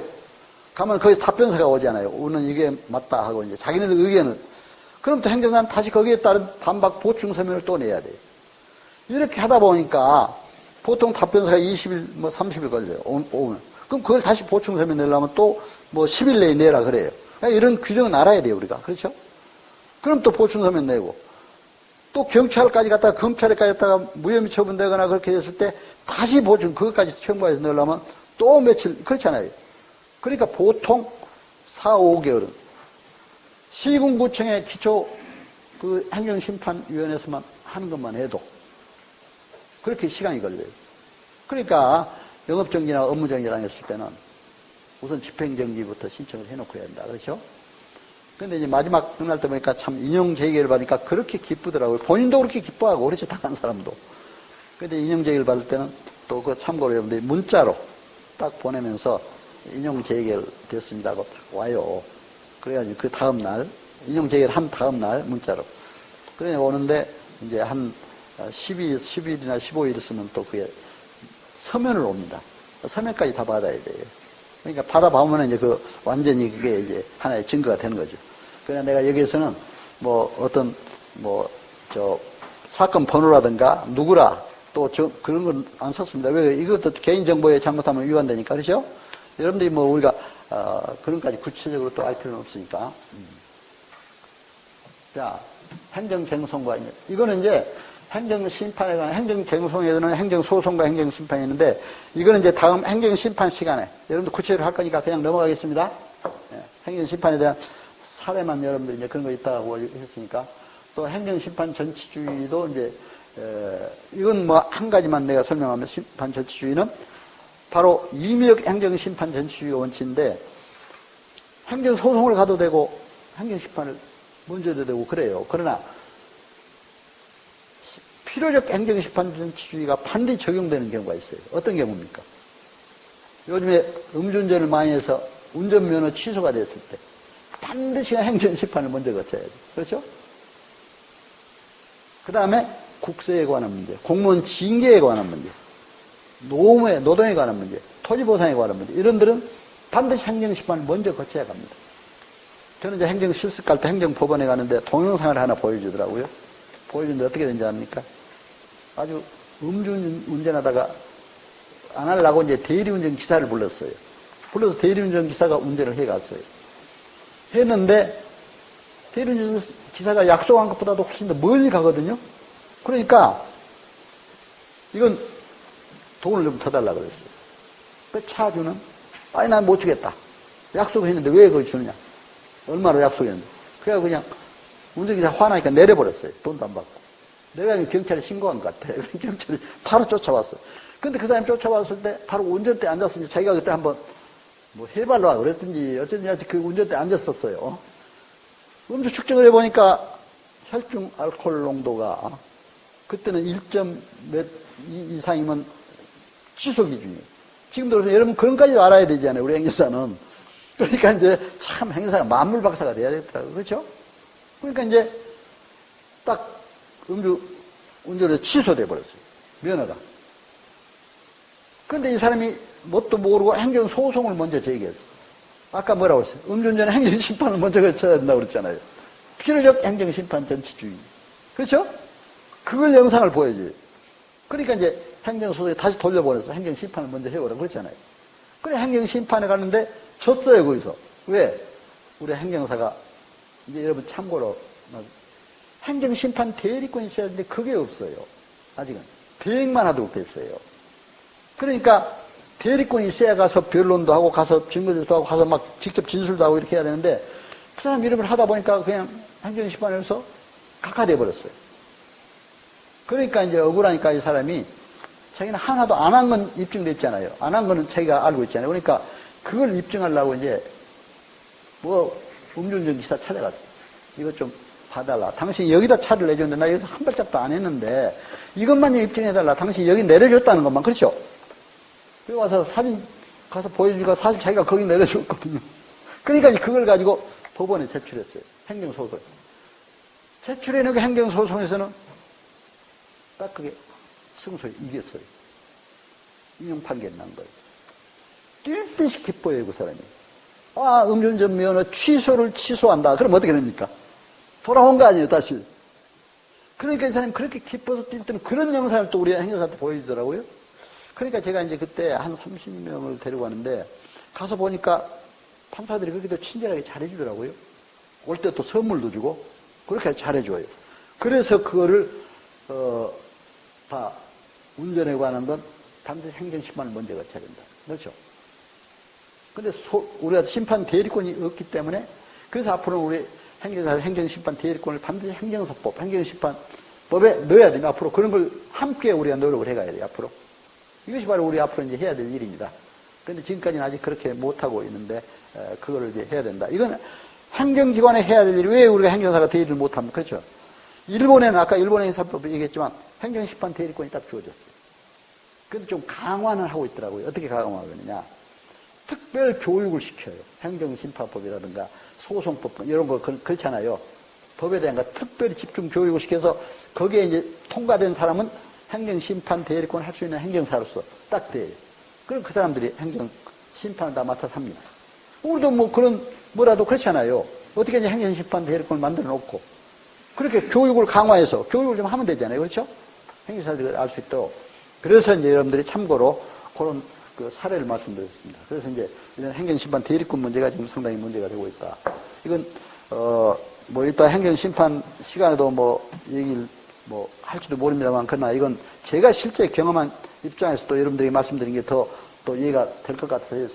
Speaker 1: 가면 거기서 답변서가 오잖아요. 우리는 이게 맞다 하고 이제 자기네들 의견을. 그럼 또 행정사는 다시 거기에 따른 반박 보충 서면을 또 내야 돼요. 이렇게 하다 보니까 보통 답변서가 20일, 뭐 30일 걸려요. 오면. 그럼 그걸 다시 보충 서면 내려면 또 뭐 10일 내에 내라 그래요. 그러니까 이런 규정은 알아야 돼요, 우리가. 그렇죠? 그럼 또 보충 서면 내고. 또 경찰까지 갔다가 검찰에까지 갔다가 무혐의 처분되거나 그렇게 됐을 때 다시 보충, 그것까지 청구해서 내려면 또 며칠, 그렇잖아요. 그러니까 보통 4, 5개월은 시군구청의 기초 그 행정심판위원회에서만 하는 것만 해도 그렇게 시간이 걸려요. 그러니까 영업정지나 업무정지 당했을 때는 우선 집행정지부터 신청을 해놓고 해야 한다. 그렇죠? 근데 이제 마지막 끝날 때 보니까 참 인용재개를 받으니까 그렇게 기쁘더라고요. 본인도 그렇게 기뻐하고, 그렇죠. 당한 사람도. 근데 인용재개를 받을 때는 또 그 참고로 여러분들이 문자로 딱 보내면서 인용재개를 됐습니다 하고 딱 와요. 그래가지고 그 다음날, 인용재개를 한 다음날 문자로. 그래 오는데 이제 한 10일이나 15일 있으면 또 그게 서면을 옵니다. 서면까지 다 받아야 돼요. 그러니까 받아보면 이제 그 완전히 그게 이제 하나의 증거가 되는 거죠. 그러나 내가 여기에서는 뭐 어떤 사건 번호라든가 누구라 또 그런 건 안 썼습니다. 왜? 이것도 개인정보에 잘못하면 위반되니까. 그렇죠? 여러분들이 뭐 우리가 그런까지 구체적으로 또 알 필요는 없으니까. 자, 행정쟁송과 이거는 이제 행정심판에 관한 행정쟁송에는 행정소송과 행정심판이 있는데 이거는 이제 다음 행정심판 시간에 여러분들 구체적으로 할 거니까 그냥 넘어가겠습니다. 예, 행정심판에 대한 사례만 여러분들 이제 그런 거 있다고 했으니까 또 행정심판 전치주의도 이제 이건 뭐 한 가지만 내가 설명하면 심판 전치주의는 바로 임의역 행정심판 전치주의 원칙인데 행정소송을 가도 되고 행정심판을 먼저 해도 되고 그래요. 그러나 필요적 행정심판 전치주의가 반드시 적용되는 경우가 있어요. 어떤 경우입니까? 요즘에 음주운전을 많이 해서 운전면허 취소가 됐을 때 반드시 행정심판을 먼저 거쳐야 돼요. 그렇죠? 그 다음에 국세에 관한 문제, 공무원 징계에 관한 문제, 노동에 관한 문제, 토지보상에 관한 문제 이런들은 반드시 행정심판을 먼저 거쳐야 합니다. 저는 이제 행정실습 갈 때 행정법원에 가는데 동영상을 하나 보여주더라고요. 보여주는데 어떻게 된지 압니까? 아주 음주운전하다가 안 하려고 이제 대리운전 기사를 불렀어요. 불러서 대리운전 기사가 운전을 해갔어요. 했는데 대리운전 기사가 약속한 것보다도 훨씬 더 멀리 가거든요. 그러니까 이건 돈을 좀 더 달라고 그랬어요. 그 차주는 아니 난 못 주겠다. 약속했는데 왜 그걸 주느냐. 얼마로 약속했는데. 그래서 그냥 운전기사 화나니까 내려버렸어요. 돈도 안 받고. 내가 경찰에 신고한 것 같아. 경찰이 바로 쫓아왔어요. 근데 그 사람이 쫓아왔을 때 바로 운전대에 앉았으니 자기가 그때 한번 뭐 해발로 그랬든지 어쨌든지 그 운전대에 앉았었어요. 음주 측정을 해보니까 혈중 알코올 농도가 그때는 1점 몇 이상이면 취소 기준이에요. 지금도 여러분 그런 까지 알아야 되잖아요. 우리 행정사는. 그러니까 이제 참 행정사가 만물박사가 돼야 되더라고요. 그렇죠? 그러니까 이제 딱 운전을 취소돼 버렸어요. 면허가. 그런데 이 사람이 뭣도 모르고 행정소송을 먼저 제기했어요. 아까 뭐라고 했어요? 음주운전에 행정심판을 먼저 거쳐야 된다고 그랬잖아요. 필요적 행정심판 전치주의. 그렇죠? 그걸 영상을 보여줘요. 그러니까 이제 행정소송에 다시 돌려보내서 행정심판을 먼저 해오라고 그랬잖아요. 그래 행정심판에 가는데 졌어요, 거기서. 왜? 우리 행정사가 이제 여러분 참고로 행정심판 대리권이 있어야 되는데 그게 없어요. 아직은. 대행만 하도록 됐어요. 그러니까 대리권이 있어야 가서 변론도 하고 가서 증거조사도 하고 가서 막 직접 진술도 하고 이렇게 해야 되는데 그 사람 이름을 하다 보니까 그냥 행정심판에서 각하돼 버렸어요. 그러니까 이제 억울하니까 이 사람이 자기는 하나도 안 한 건 입증됐잖아요. 안 한 거는 자기가 알고 있잖아요. 그러니까 그걸 입증하려고 이제 뭐 음주운전 기사 찾아갔어요. 이것 좀 봐달라. 당신이 여기다 차를 내줬는데 나 여기서 한 발짝도 안 했는데 이것만 입증해달라. 당신이 여기 내려줬다는 것만. 그렇죠? 그리고 와서 사진 가서 보여주니까 사실 자기가 거기 내려줬거든요. 그러니까 그걸 가지고 법원에 제출했어요. 행정소송. 제출해놓은 행정소송에서는 딱 그게 승소에 이겼어요. 인용 판결 난 거예요. 뛸 듯이 기뻐해요, 그 사람이. 아, 음주운전 면허 취소를 취소한다. 그럼 어떻게 됩니까? 돌아온 거 아니에요, 다시. 그러니까 이 사람이 그렇게 기뻐서 뛸 때는 그런 영상을 또 우리 행정사한테 보여주더라고요. 그러니까 제가 이제 그때 한 30명을 데리고 왔는데, 가서 보니까 판사들이 그렇게도 친절하게 잘해주더라고요. 올 때 또 선물도 주고, 그렇게 잘해줘요. 그래서 그거를, 다, 운전에 관한 건 반드시 행정심판을 먼저 거쳐야 된다. 그렇죠? 근데 우리가 심판 대리권이 없기 때문에, 그래서 앞으로는 우리 행정사, 행정심판 대리권을 반드시 행정사법, 행정심판법에 넣어야 됩니다. 앞으로 그런 걸 함께 우리가 노력을 해가야 돼요, 앞으로. 이것이 바로 우리 앞으로 이제 해야 될 일입니다. 근데 지금까지는 아직 그렇게 못하고 있는데, 그거를 이제 해야 된다. 이건 행정기관에 해야 될 일이 왜 우리가 행정사가 대리를 못합니까? 그렇죠? 일본에는 아까 일본의 형사법 얘기했지만 행정심판 대리권이 딱 주어졌어요. 근데 좀 강화는 하고 있더라고요. 어떻게 강화하느냐. 특별 교육을 시켜요. 행정심판법이라든가 소송법 이런 거 그렇잖아요. 법에 대한 거 특별히 집중 교육을 시켜서 거기에 이제 통과된 사람은 행정심판 대리권을 할 수 있는 행정사로서 딱 돼요. 그럼 그 사람들이 행정심판을 다 맡아서 합니다. 우리도 뭐 그런 뭐라도 그렇잖아요. 어떻게 이제 행정심판 대리권을 만들어 놓고 그렇게 교육을 강화해서 교육을 좀 하면 되잖아요. 그렇죠? 행정사들이 알 수 있도록. 그래서 이제 여러분들이 참고로 그런 그 사례를 말씀드렸습니다. 그래서 이제 이런 행정심판 대리권 문제가 지금 상당히 문제가 되고 있다. 이건, 뭐 이따 행정심판 시간에도 뭐 얘기를 뭐 할지도 모릅니다만, 그러나 이건 제가 실제 경험한 입장에서 또 여러분들에게 말씀드린 게 더 또 이해가 될 것 같아서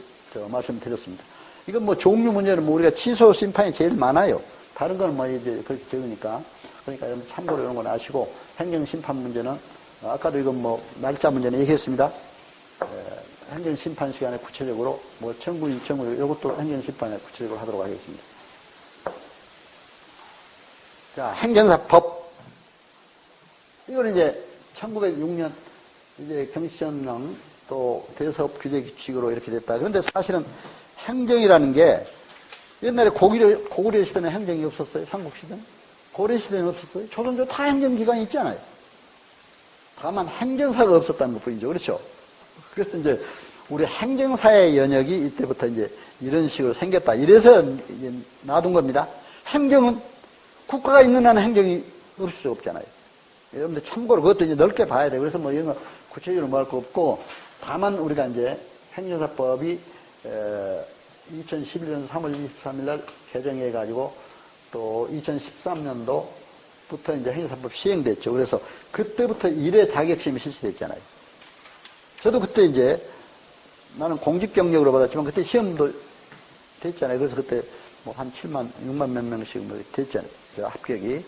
Speaker 1: 말씀드렸습니다. 이건 뭐 종류 문제는 뭐 우리가 취소 심판이 제일 많아요. 다른 건 뭐 이제 그렇게 적으니까. 그러니까 여러분 참고로 이런 건 아시고, 행정심판 문제는 아까도 이건 뭐 날짜 문제는 얘기했습니다. 행정심판 시간에 구체적으로 뭐 청구, 인청구 이것도 행정심판에 구체적으로 하도록 하겠습니다. 자, 행정사법. 이거는 이제 1906년 이제 경시전령 또 대사법 규제 규칙으로 이렇게 됐다. 그런데 사실은 행정이라는 게 옛날에 고구려 시대는 행정이 없었어요. 삼국시대는. 고려 시대는 없었어요. 조선조 다 행정기관이 있잖아요. 다만 행정사가 없었다는 것 뿐이죠. 그렇죠? 그래서 이제 우리 행정사의 영역이 이때부터 이제 이런 식으로 생겼다. 이래서 이제 놔둔 겁니다. 행정은 국가가 있는 한은 행정이 없을 수 없잖아요. 여러분들 참고로 그것도 이제 넓게 봐야 돼요. 그래서 뭐 이런 거 구체적으로 뭐 할 거 없고, 다만 우리가 이제 행정사법이 2011년 3월 23일 날 개정해가지고 또 2013년도부터 이제 행정사법 시행됐죠. 그래서 그때부터 1회 자격시험이 실시됐잖아요. 저도 그때 이제 나는 공직 경력으로 받았지만 그때 시험도 됐잖아요. 그래서 그때 뭐 한 7만, 6만 몇 명씩 뭐 됐잖아요. 합격이.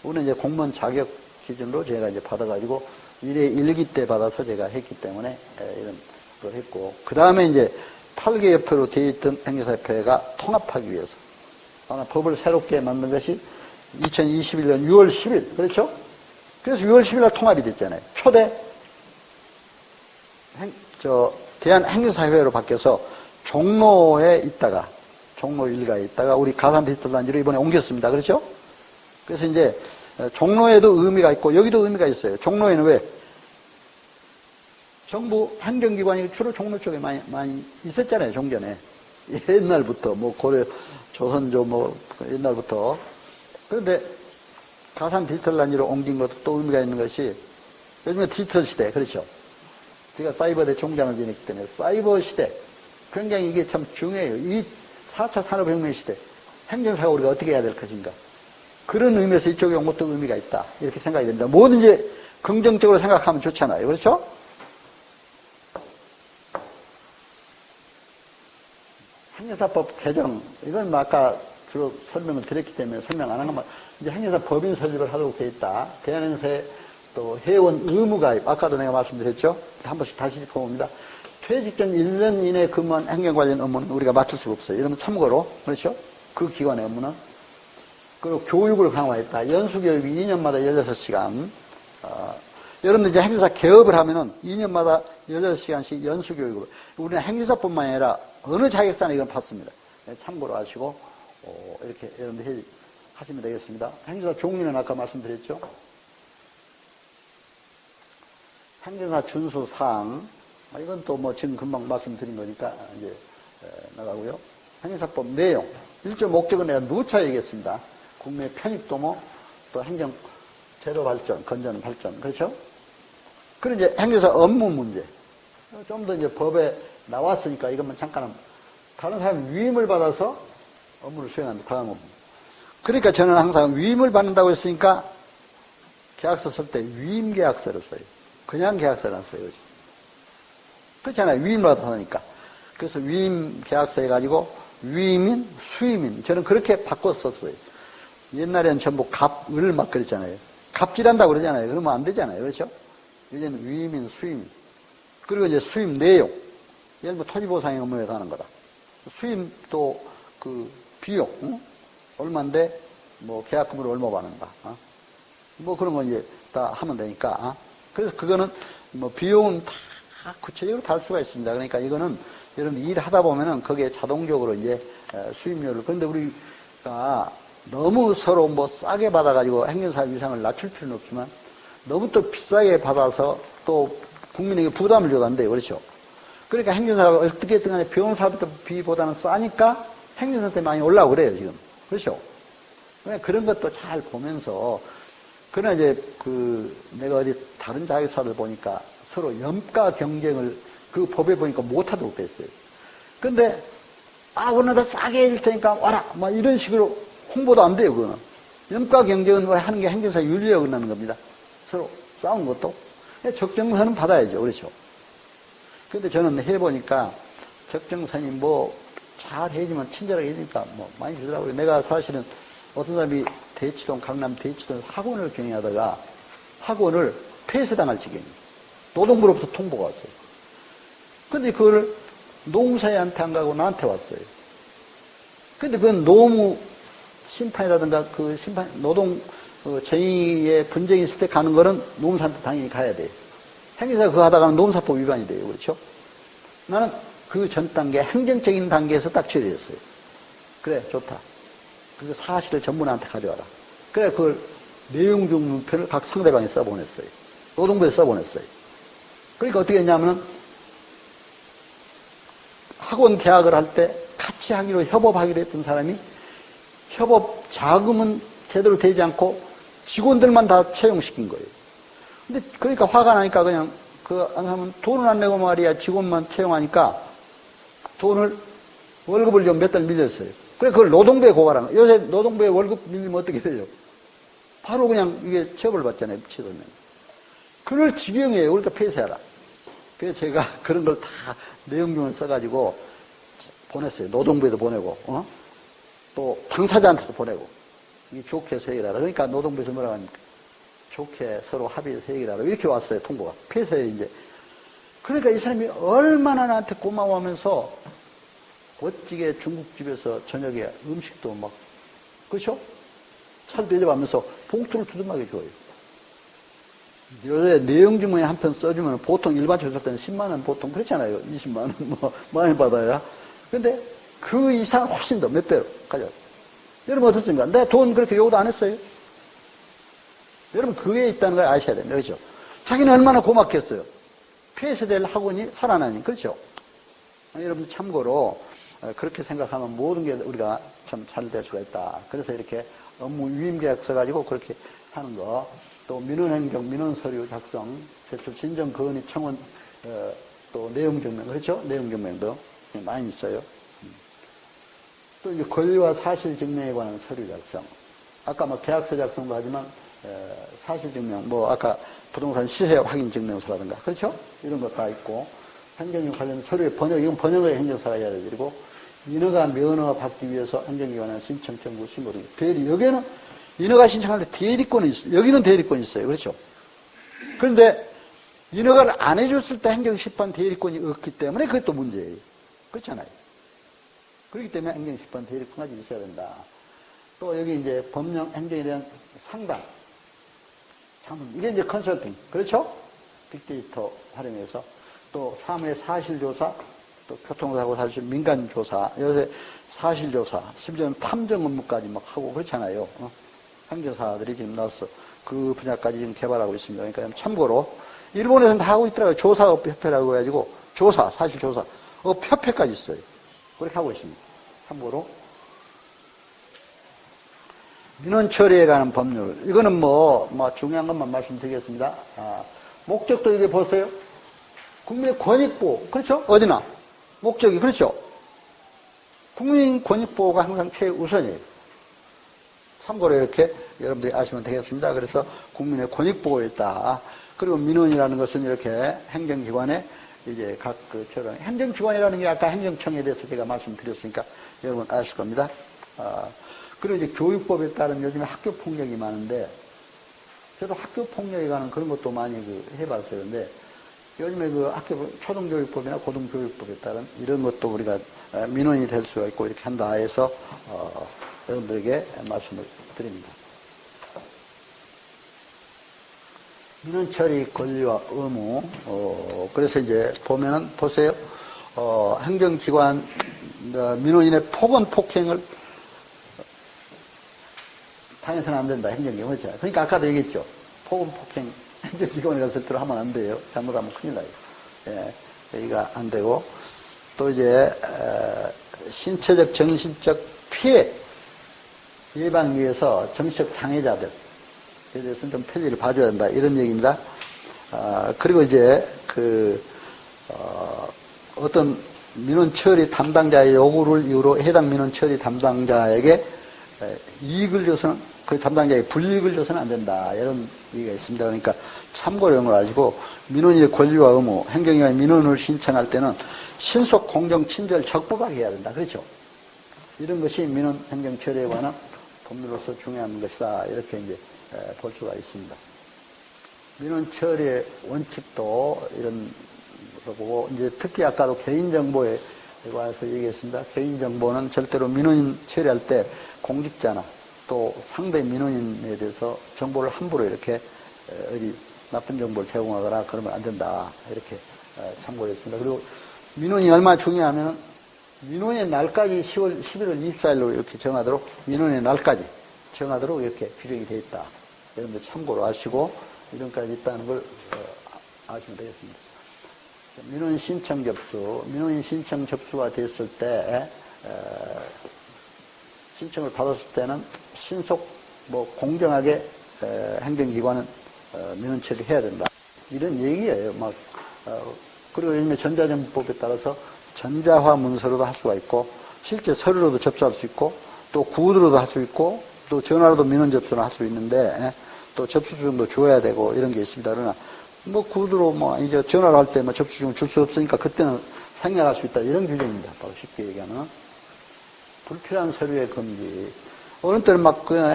Speaker 1: 우리는 이제 공무원 자격 기준으로 제가 이제 받아가지고 1회 1기 때 받아서 제가 했기 때문에 이런 걸 했고. 그 다음에 이제 8개 협회로 되어 있던 행정사협회가 통합하기 위해서 법을 새롭게 만든 것이 2021년 6월 10일. 그렇죠? 그래서 6월 10일 날 통합이 됐잖아요. 초대 대한행정사회로 바뀌어서 종로에 있다가, 종로 일가에 있다가 우리 가산 디지털 단지로 이번에 옮겼습니다. 그렇죠? 그래서 이제 종로에도 의미가 있고 여기도 의미가 있어요. 종로에는 왜? 정부 행정기관이 주로 종로 쪽에 많이 있었잖아요. 종전에. 옛날부터 뭐 고려, 조선조 뭐 옛날부터. 그런데 가산 디지털 단지로 옮긴 것도 또 의미가 있는 것이 요즘에 디지털 시대. 그렇죠? 제가 사이버대 총장을 지냈기 때문에 사이버 시대 굉장히 이게 참 중요해요. 이 4차 산업혁명 시대 행정사가 우리가 어떻게 해야 될 것인가, 그런 의미에서 이쪽에 온 것도 의미가 있다 이렇게 생각이 됩니다. 뭐든지 긍정적으로 생각하면 좋잖아요. 그렇죠? 행정사법 개정, 이건 뭐 아까 주로 설명을 드렸기 때문에 설명 안 한 것만, 이제 행정사 법인 설립을 하도록 되어 있다. 대한행사에 또 회원 의무가입, 아까도 내가 말씀드렸죠? 한 번씩 다시 짚어봅니다. 퇴직 전 1년 이내 근무한 행정 관련 업무는 우리가 맡을 수가 없어요. 이러면 참고로, 그렇죠? 그 기관의 업무는. 그리고 교육을 강화했다. 연수교육이 2년마다 16시간. 여러분들 이제 행정사 개업을 하면은 2년마다 16시간씩 연수교육을. 우리는 행정사뿐만 아니라 어느 자격사나 이건 받습니다. 참고로 하시고, 이렇게 여러분들 하시면 되겠습니다. 행정사 종류는 아까 말씀드렸죠? 행정사 준수사항, 이건 또 뭐 지금 금방 말씀드린 거니까 이제 나가고요. 행정사법 내용, 일조 목적은 내가 누차 얘기했습니다. 국내 편입도 뭐, 또 행정 제도 발전, 건전 발전, 그렇죠? 그리고 이제 행정사 업무 문제. 좀 더 이제 법에 나왔으니까 이것만 잠깐 다른 사람 위임을 받아서 업무를 수행한다. 다음 업무. 그러니까 저는 항상 위임을 받는다고 했으니까 계약서 쓸 때 위임 계약서를 써요. 그냥 계약서를 안 써요. 그렇죠? 그렇잖아요. 위임을 받아서 하니까. 그래서 위임 계약서 해가지고 위임인, 수임인. 저는 그렇게 바꿔서 썼어요. 옛날에는 전부 갑을 막 그랬잖아요. 갑질한다고 그러잖아요. 그러면 안 되잖아요. 그렇죠? 이제는 위임인, 수임인. 그리고 이제 수임 내용. 예를 들어 토지보상의 업무에 가는 거다. 수임 또 그 비용. 응? 얼마인데 뭐 계약금으로 얼마 받는다. 어? 뭐 그런 거 이제 다 하면 되니까. 어? 그래서 그거는 뭐 비용은 다 구체적으로 다룰 수가 있습니다. 그러니까 이거는 여러분 일하다 보면은 거기에 자동적으로 이제 수임료를. 그런데 우리가 너무 서로 뭐 싸게 받아가지고 행정사 위상을 낮출 필요는 없지만 너무 또 비싸게 받아서 또 국민에게 부담을 줘도 안 돼요. 그렇죠? 그러니까 행정사가 어떻게든 간에 변호사비보다는 싸니까 행정사 때 많이 올라오고 그래요, 지금. 그렇죠? 그런 것도 잘 보면서, 그러나 이제 내가 어디 다른 자격사들 보니까 서로 염가 경쟁을 그 법에 보니까 못하도록 됐어요. 근데, 오늘 더 싸게 해줄 테니까 와라! 막 이런 식으로 홍보도 안 돼요, 그거는. 염가 경쟁은 하는 게 행정사 윤리에 어긋나는 겁니다. 서로 싸우는 것도. 적정선은 받아야죠, 그렇죠? 근데 저는 해보니까 적정선이 뭐 잘 해주면 친절하게 해주니까 뭐 많이 주더라고요. 내가 사실은 어떤 사람이 대치동, 강남 대치동 학원을 경영하다가 학원을 폐쇄당할 지경이에요. 노동부로부터 통보가 왔어요. 근데 그걸 노무사회한테 안 가고 나한테 왔어요. 근데 그건 노무 심판이라든가 그 심판, 노동 정의의 분쟁이 있을 때 가는 거는 노무사한테 당연히 가야 돼요. 행정사가 그거 하다가는 노무사법 위반이 돼요. 그렇죠? 나는 그 전 단계, 행정적인 단계에서 딱 처리했어요. 그래, 좋다. 그 사실을 전부 나한테 가져와라. 그래, 그걸 내용 증명편을 각 상대방에 써보냈어요. 노동부에 써보냈어요. 그러니까 어떻게 했냐면은 학원 계약을 할 때 같이 하기로, 협업하기로 했던 사람이 협업 자금은 제대로 되지 않고 직원들만 다 채용시킨 거예요. 근데 그러니까 화가 나니까 그냥 안 하면 돈을 안 내고 말이야 직원만 채용하니까 돈을 월급을 좀 몇 달 밀렸어요. 그래 그걸 노동부에 고발한 거예요. 요새 노동부에 월급 밀리면 어떻게 돼요? 바로 그냥 이게 처벌 받잖아요. 취소면. 그럴 지경이에요. 그러니까 폐쇄하라. 그래서 제가 그런 걸 다 내용증을 써가지고 보냈어요. 노동부에도 보내고 또 당사자한테도 보내고 이게 좋게 해서 해결하라. 그러니까 노동부에서 뭐라고 하니까 좋게 서로 합의해서 해결하라. 이렇게 왔어요. 통보가. 폐쇄에 이제. 그러니까 이 사람이 얼마나 나한테 고마워하면서 멋지게 중국집에서 저녁에 음식도 막, 그렇죠? 차를 대접하면서 봉투를 두툼하게 줘요. 요새 내용증명에 한 편 써주면 보통 일반적으로 쓸 때는 10만원 보통 그렇잖아요. 20만원, 뭐, 많이 받아야. 근데 그 이상 훨씬 더 몇 배로 가져. 여러분 어떻습니까? 내가 돈 그렇게 요구도 안 했어요. 여러분 그게 있다는 걸 아셔야 됩니다. 그렇죠? 자기는 얼마나 고맙겠어요. 폐쇄될 학원이 살아나니. 그렇죠? 여러분 참고로 그렇게 생각하면 모든 게 우리가 참 잘 될 수가 있다. 그래서 이렇게 업무 위임계약 써가지고 그렇게 하는 거. 또 민원행정, 민원서류 작성, 제출 진정 건의 청원, 또 내용증명. 그렇죠? 내용증명도 많이 있어요. 또 이제 권리와 사실 증명에 관한 서류 작성. 아까 뭐 계약서 작성도 하지만 사실 증명, 뭐 아까 부동산 시세 확인 증명서라든가, 그렇죠? 이런 거 다 있고 행정력 관련 서류의 번역, 이건 번역의 행정사가 해야 되고 인허가 면허 받기 위해서 행정기관에 신청 청구 신고 등 대리. 여기에는 인허가 신청할 때 대리권이 있어요. 여기는 대리권이 있어요. 그렇죠? 그런데 인허가를 안 해줬을 때 행정심판 대리권이 없기 때문에 그게 또 문제예요. 그렇잖아요. 그렇기 때문에 행정심판 대리권까지 있어야 된다. 또 여기 이제 법령 행정에 대한 상담. 이게 이제 컨설팅. 그렇죠? 빅데이터 활용해서 또 사무의 사실조사, 또 교통사고 사실 민간조사, 요새 사실조사, 심지어는 탐정 업무까지 막 하고 그렇잖아요. 행정사들이 지금 나와서 그 분야까지 지금 개발하고 있습니다. 그러니까 참고로 일본에서는 다 하고 있더라고요. 조사업협회라고 해가지고 조사, 사실조사, 업협회까지 있어요. 그렇게 하고 있습니다. 참고로 민원 처리에 관한 법률. 이거는 뭐 중요한 것만 말씀드리겠습니다. 목적도 이게 보세요. 국민의 권익보호. 그렇죠? 어디나. 목적이 그렇죠? 국민 권익보호가 항상 최우선이에요. 참고로 이렇게 여러분들이 아시면 되겠습니다. 그래서 국민의 권익보호에 있다. 그리고 민원이라는 것은 이렇게 행정기관에 이제 각 행정기관이라는 게 아까 행정청에 대해서 제가 말씀드렸으니까 여러분 아실 겁니다. 그리고 이제 교육법에 따른 요즘에 학교 폭력이 많은데, 저도 학교 폭력에 관한 그런 것도 많이 해봤어요. 근데 요즘에 초등교육법이나 고등교육법에 따른 이런 것도 우리가 민원이 될 수가 있고 이렇게 한다 해서, 여러분들에게 말씀을 드립니다. 민원 처리 권리와 의무. 그래서 이제 보면은 보세요. 행정기관 민원인의 폭언 폭행을 당해서는 안 된다. 행정기관. 그렇죠? 그러니까 아까도 얘기했죠. 폭언 폭행 행정기관에 갔을 때 하면 안 돼요. 잘못하면 큰일 나요. 예, 여기가 안 되고, 또 이제 신체적 정신적 피해 예방을 위해서 정신적 장애자들에 대해서는 좀 편의를 봐줘야 된다. 이런 얘기입니다. 그리고 이제 어떤 민원 처리 담당자의 요구를 이유로 해당 민원 처리 담당자에게 이익을 줘서는, 그 담당자에게 불이익을 줘서는 안 된다. 이런 얘기가 있습니다. 그러니까 참고로 이런 걸 가지고 민원인의 권리와 의무, 행정기관이 민원을 신청할 때는 신속, 공정, 친절, 적법하게 해야 된다. 그렇죠? 이런 것이 민원 행정 처리에 관한 법률로서 중요한 것이다. 이렇게 이제 볼 수가 있습니다. 민원 처리의 원칙도 이런 거 보고, 이제 특히 아까도 개인정보에 관해서 얘기했습니다. 개인정보는 절대로 민원 처리할 때 공직자나 또 상대 민원인에 대해서 정보를 함부로 이렇게 어디 나쁜 정보를 제공하거나 그러면 안 된다. 이렇게 참고했습니다. 그리고 민원이 얼마나 중요하면 민원의 날까지 11월 24일로 이렇게 정하도록, 민원의 날까지 정하도록 이렇게 규정이 되어 있다. 여러분들 참고로 아시고 이런까지 있다는 걸 아시면 되겠습니다. 민원 신청 접수, 민원인 신청 접수가 됐을 때 신청을 받았을 때는 신속 공정하게 행정기관은 민원 처리해야 된다. 이런 얘기예요. 그리고 요즘에 전자정보법에 따라서 전자화 문서로도 할 수가 있고, 실제 서류로도 접수할 수 있고, 또 구두로도 할 수 있고, 또 전화로도 민원 접수를 할 수 있는데, 또 접수증도 줘야 되고 이런 게 있습니다. 그러나 구두로 이제 전화를 할 때 접수증을 줄 수 없으니까 그때는 생략할 수 있다. 이런 규정입니다. 바로 쉽게 얘기하면 불필요한 서류의 금지. 어느 때는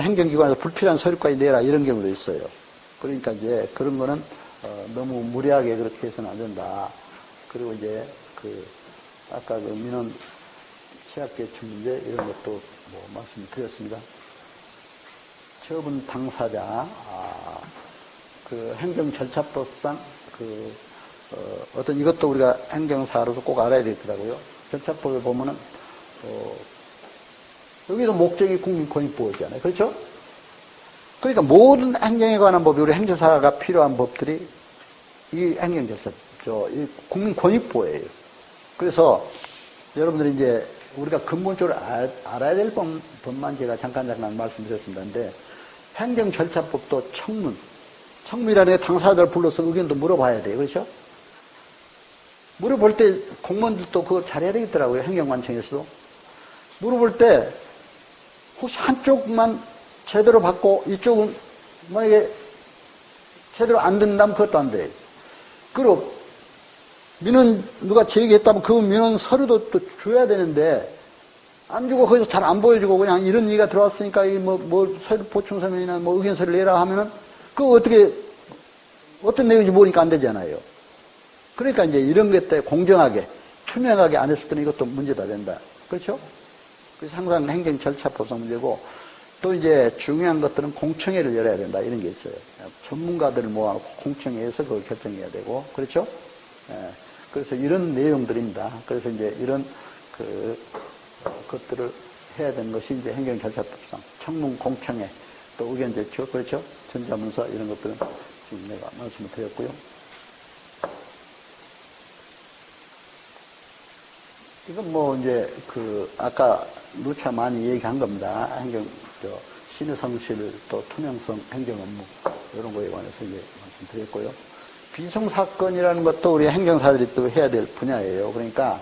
Speaker 1: 행정기관에서 불필요한 서류까지 내라 이런 경우도 있어요. 그러니까 이제 그런 거는 너무 무리하게 그렇게 해서는 안 된다. 그리고 이제 아까 민원 취약계층 문제 이런 것도 말씀드렸습니다. 처분 당사자, 행정 절차법상 어떤 이것도 우리가 행정사로서 꼭 알아야 되더라고요. 절차법에 보면은 여기도 목적이 국민권익보호잖아요. 그렇죠? 그러니까 모든 행정에 관한 법이, 우리 행정사가 필요한 법들이 이 행정절차죠. 이 국민권익보호예요. 그래서 여러분들이 이제 우리가 근본적으로 알아야 될 법만 제가 잠깐 말씀드렸습니다. 근데 행정절차법도 청문이라는 게 당사자들 불러서 의견도 물어봐야 돼요. 그렇죠? 물어볼 때 공무원들도 그거 잘해야 되겠더라고요. 행정관청에서도. 물어볼 때 혹시 한쪽만 제대로 받고 이쪽은 만약에 제대로 안 듣는다면 그것도 안 돼요. 그리고 민원 누가 제기했다면 그 민원 서류도 또 줘야 되는데 안 주고 거기서 잘 안 보여주고 그냥 이런 얘기가 들어왔으니까 서류 보충 서면이나 의견 서류를 내라 하면은 그거 어떤 내용인지 모르니까 안 되잖아요. 그러니까 이제 이런 것 때문에 공정하게 투명하게 안 했을 때는 이것도 문제가 된다. 그렇죠? 그래서 항상 행정 절차법상 문제고, 또 이제 중요한 것들은 공청회를 열어야 된다. 이런 게 있어요. 전문가들을 모아놓고 공청회에서 그걸 결정해야 되고, 그렇죠? 그래서 이런 내용들입니다. 그래서 이제 이런 것들을 해야 되는 것이 이제 행정절차법상 청문, 공청회, 또 의견 제출, 그렇죠? 전자문서 이런 것들은 지금 내가 말씀을 드렸고요. 이건 이제 아까 누차 많이 얘기한 겁니다. 신의 성실, 또 투명성, 행정 업무 이런 거에 관해서 이제 말씀드렸고요. 비송 사건이라는 것도 우리 행정사들이 또 해야 될 분야예요. 그러니까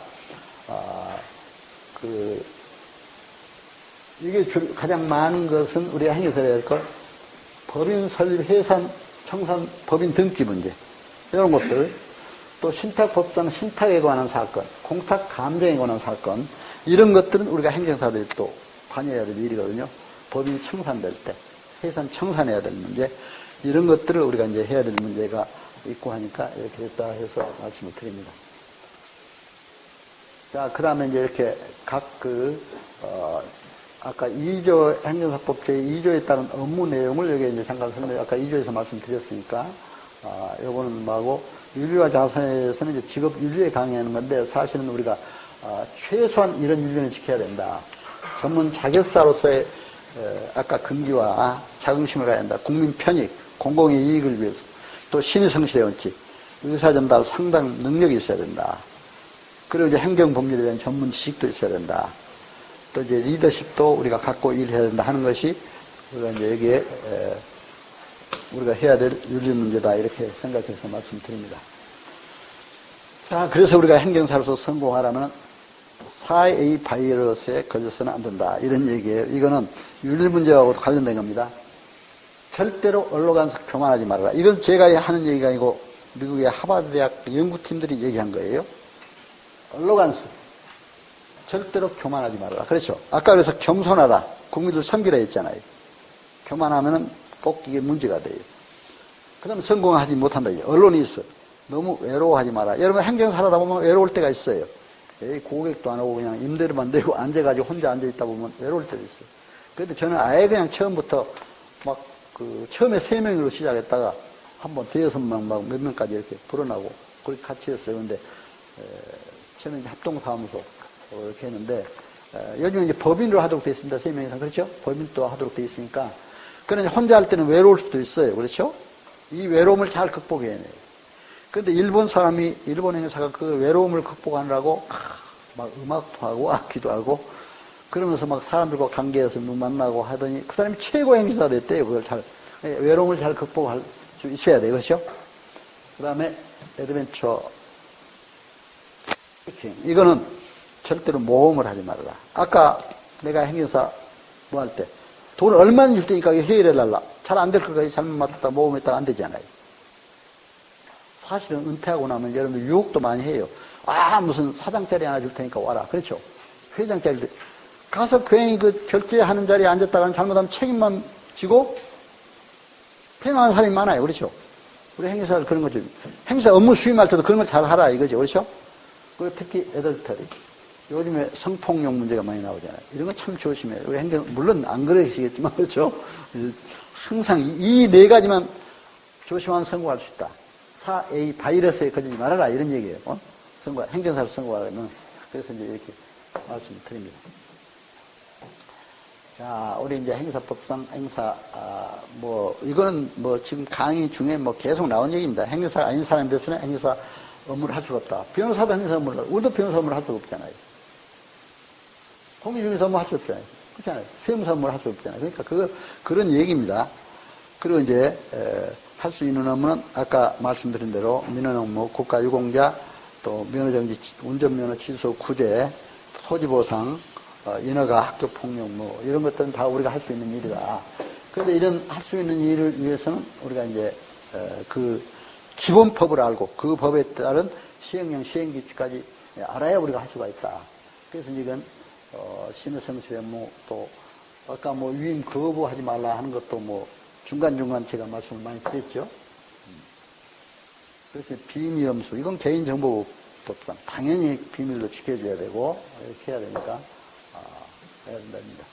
Speaker 1: 이게 가장 많은 것은 우리가 행정사를 해야 될 것, 법인 설립, 해산, 청산, 법인 등기 문제 이런 것들, 또 신탁법상 신탁에 관한 사건, 공탁 감정에 관한 사건 이런 것들은 우리가 행정사들이 또 관여해야 될 일이거든요. 법인이 청산될 때 해산 청산해야 될 문제 이런 것들을 우리가 이제 해야 될 문제가 있고 하니까 이렇게 됐다 해서 말씀을 드립니다. 자, 그 다음에 이제 이렇게 아까 2조 행정사법 제2조에 따른 업무 내용을 여기 이제 잠깐 설명, 아까 2조에서 말씀드렸으니까, 요거는 뭐하고, 윤리와 자선에서는 이제 직업 윤리에 강의하는 건데, 사실은 우리가, 최소한 이런 윤리는 지켜야 된다. 전문 자격사로서의, 아까 긍지와 자긍심을 가야 한다. 국민 편익, 공공의 이익을 위해서, 또 신의 성실의 원칙, 의사전달 상당 능력이 있어야 된다. 그리고 이제 행정법률에 대한 전문 지식도 있어야 된다. 또 이제 리더십도 우리가 갖고 일해야 된다 하는 것이 우리가 이제 여기에 우리가 해야 될 윤리 문제다 이렇게 생각해서 말씀드립니다. 자, 그래서 우리가 행정사로서 성공하려면 4A 바이러스에 걸려서는 안 된다 이런 얘기예요. 이거는 윤리 문제하고 관련된 겁니다. 절대로 언론간섭 교만하지 말아라. 이건 제가 하는 얘기가 아니고 미국의 하버드 대학 연구팀들이 얘기한 거예요. 언론간섭 절대로 교만하지 말아라. 그렇죠. 아까 그래서 겸손하라. 국민들 섬기라 했잖아요. 교만하면은 꼭 이게 문제가 돼요. 그 다음에 성공하지 못한다. 언론이 있어. 너무 외로워하지 마라. 여러분 행정사라다 보면 외로울 때가 있어요. 고객도 안 오고 그냥 임대료만 내고 앉아가지고 혼자 앉아있다 보면 외로울 때도 있어요. 그런데 저는 아예 그냥 처음부터 처음에 3명으로 시작했다가 한번 대여섯 명 막 몇 명까지 이렇게 불어나고 그렇게 같이 했어요. 근데 저는 이제 합동사무소 이렇게 했는데, 요즘 이제 법인으로 하도록 되어 있습니다. 3명 이상. 그렇죠? 법인도 하도록 되어 있으니까. 그런데 혼자 할 때는 외로울 수도 있어요. 그렇죠? 이 외로움을 잘 극복해야 돼요. 그런데 일본 행사가 그 외로움을 극복하느라고 막 음악도 하고 악기도 하고 그러면서 막 사람들과 관계에서 만나고 하더니 그 사람이 최고 행사가 됐대요. 외로움을 잘 극복할 수 있어야 돼요. 그렇죠? 그 다음에 애드벤처 이거는 절대로 모험을 하지 말아라. 아까 내가 행정사 뭐 할 때 돈 얼마나 줄 테니까 회의해달라. 잘 안 될 것까지 잘못 맡았다 모험했다가 안 되잖아요. 사실은 은퇴하고 나면 여러분들 유혹도 많이 해요. 무슨 사장짜리 하나 줄 테니까 와라. 그렇죠? 회장짜리 가서 괜히 그 결제하는 자리에 앉았다가는 잘못하면 책임만 지고 패망하는 사람이 많아요. 그렇죠? 우리 행사를 그런 거죠. 행사 업무 수임할 때도 그런 걸 잘 하라 이거죠. 그렇죠? 그리고 특히 애들터리. 요즘에 성폭력 문제가 많이 나오잖아요. 이런 거 참 조심해요. 우리 물론 안 그러시겠지만, 그렇죠? 항상 이 4가지만 조심하면 성공할 수 있다. 4A 바이러스에 걸리지 말아라. 이런 얘기예요. 행정사로 성공하려면. 그래서 이제 이렇게 말씀을 드립니다. 자, 우리 이제 행사법상 이거는 지금 강의 중에 계속 나온 얘기입니다. 행정사가 아닌 사람에 대해서는 행정사 업무를 할 수가 없다. 변호사도 행정사 업무를, 우리도 변호사 업무를 할 수가 없잖아요. 공인중개사 업무 할 수 없잖아요. 그렇잖아요. 세무사 업무를 할 수 없잖아요. 그러니까 그런 얘기입니다. 그리고 이제, 할 수 있는 업무는 아까 말씀드린 대로 민원 업무, 국가유공자, 또 면허정지, 운전면허 취소, 구제, 토지보상, 인허가, 학교폭력 이런 것들은 다 우리가 할 수 있는 일이다. 그런데 이런 할 수 있는 일을 위해서는 우리가 이제, 그 기본법을 알고 그 법에 따른 시행령, 시행규칙까지 알아야 우리가 할 수가 있다. 그래서 이건 신의 성실의 업무, 또 아까 위임 거부하지 말라 하는 것도 중간중간 제가 말씀을 많이 드렸죠. 그래서 비밀 엄수, 이건 개인정보법상 당연히 비밀로 지켜줘야 되고 이렇게 해야 되니까 해야 된답니다.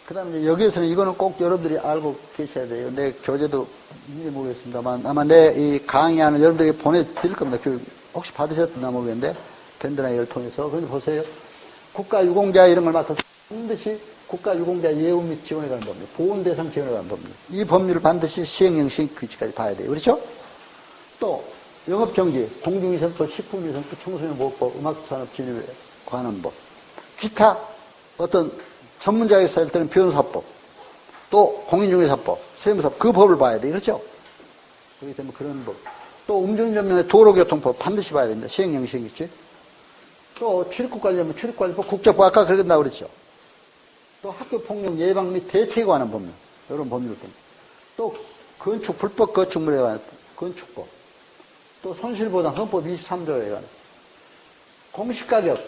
Speaker 1: 그 다음에 여기에서는 이거는 꼭 여러분들이 알고 계셔야 돼요. 내 교재도 있는지 모르겠습니다만 아마 내 이 강의하는 여러분들에게 보내드릴 겁니다. 혹시 받으셨나 모르겠는데 밴드라이를 통해서. 그런데 보세요. 국가유공자 이런 걸 맡아서 반드시 국가유공자 예우 및 지원에 관한 법률, 보훈대상 지원에 관한 법률. 이 법률을 반드시 시행령, 시행규칙까지 봐야 돼요. 그렇죠? 또 영업정지, 공중위생법, 식품위생법, 청소년보호법, 음악산업진흥에 관한 법. 기타 어떤 전문자에서 할 때는 변호사법. 또 공인중개사법, 세무사법 그 법을 봐야 돼. 그렇죠? 그렇기 때문에 그런 법. 또 음주운전면허 도로교통법 반드시 봐야 됩니다. 시행령이 있지. 또 출입국관리하면 출입관리법, 국적법 아까 그랬다고 그랬죠. 또 학교폭력 예방 및 대책에 관한 법률, 이런 법률 때문에. 또 건축, 불법 건축물에 관한 건축법. 또 손실보상 헌법 23조에 관한 공시가격에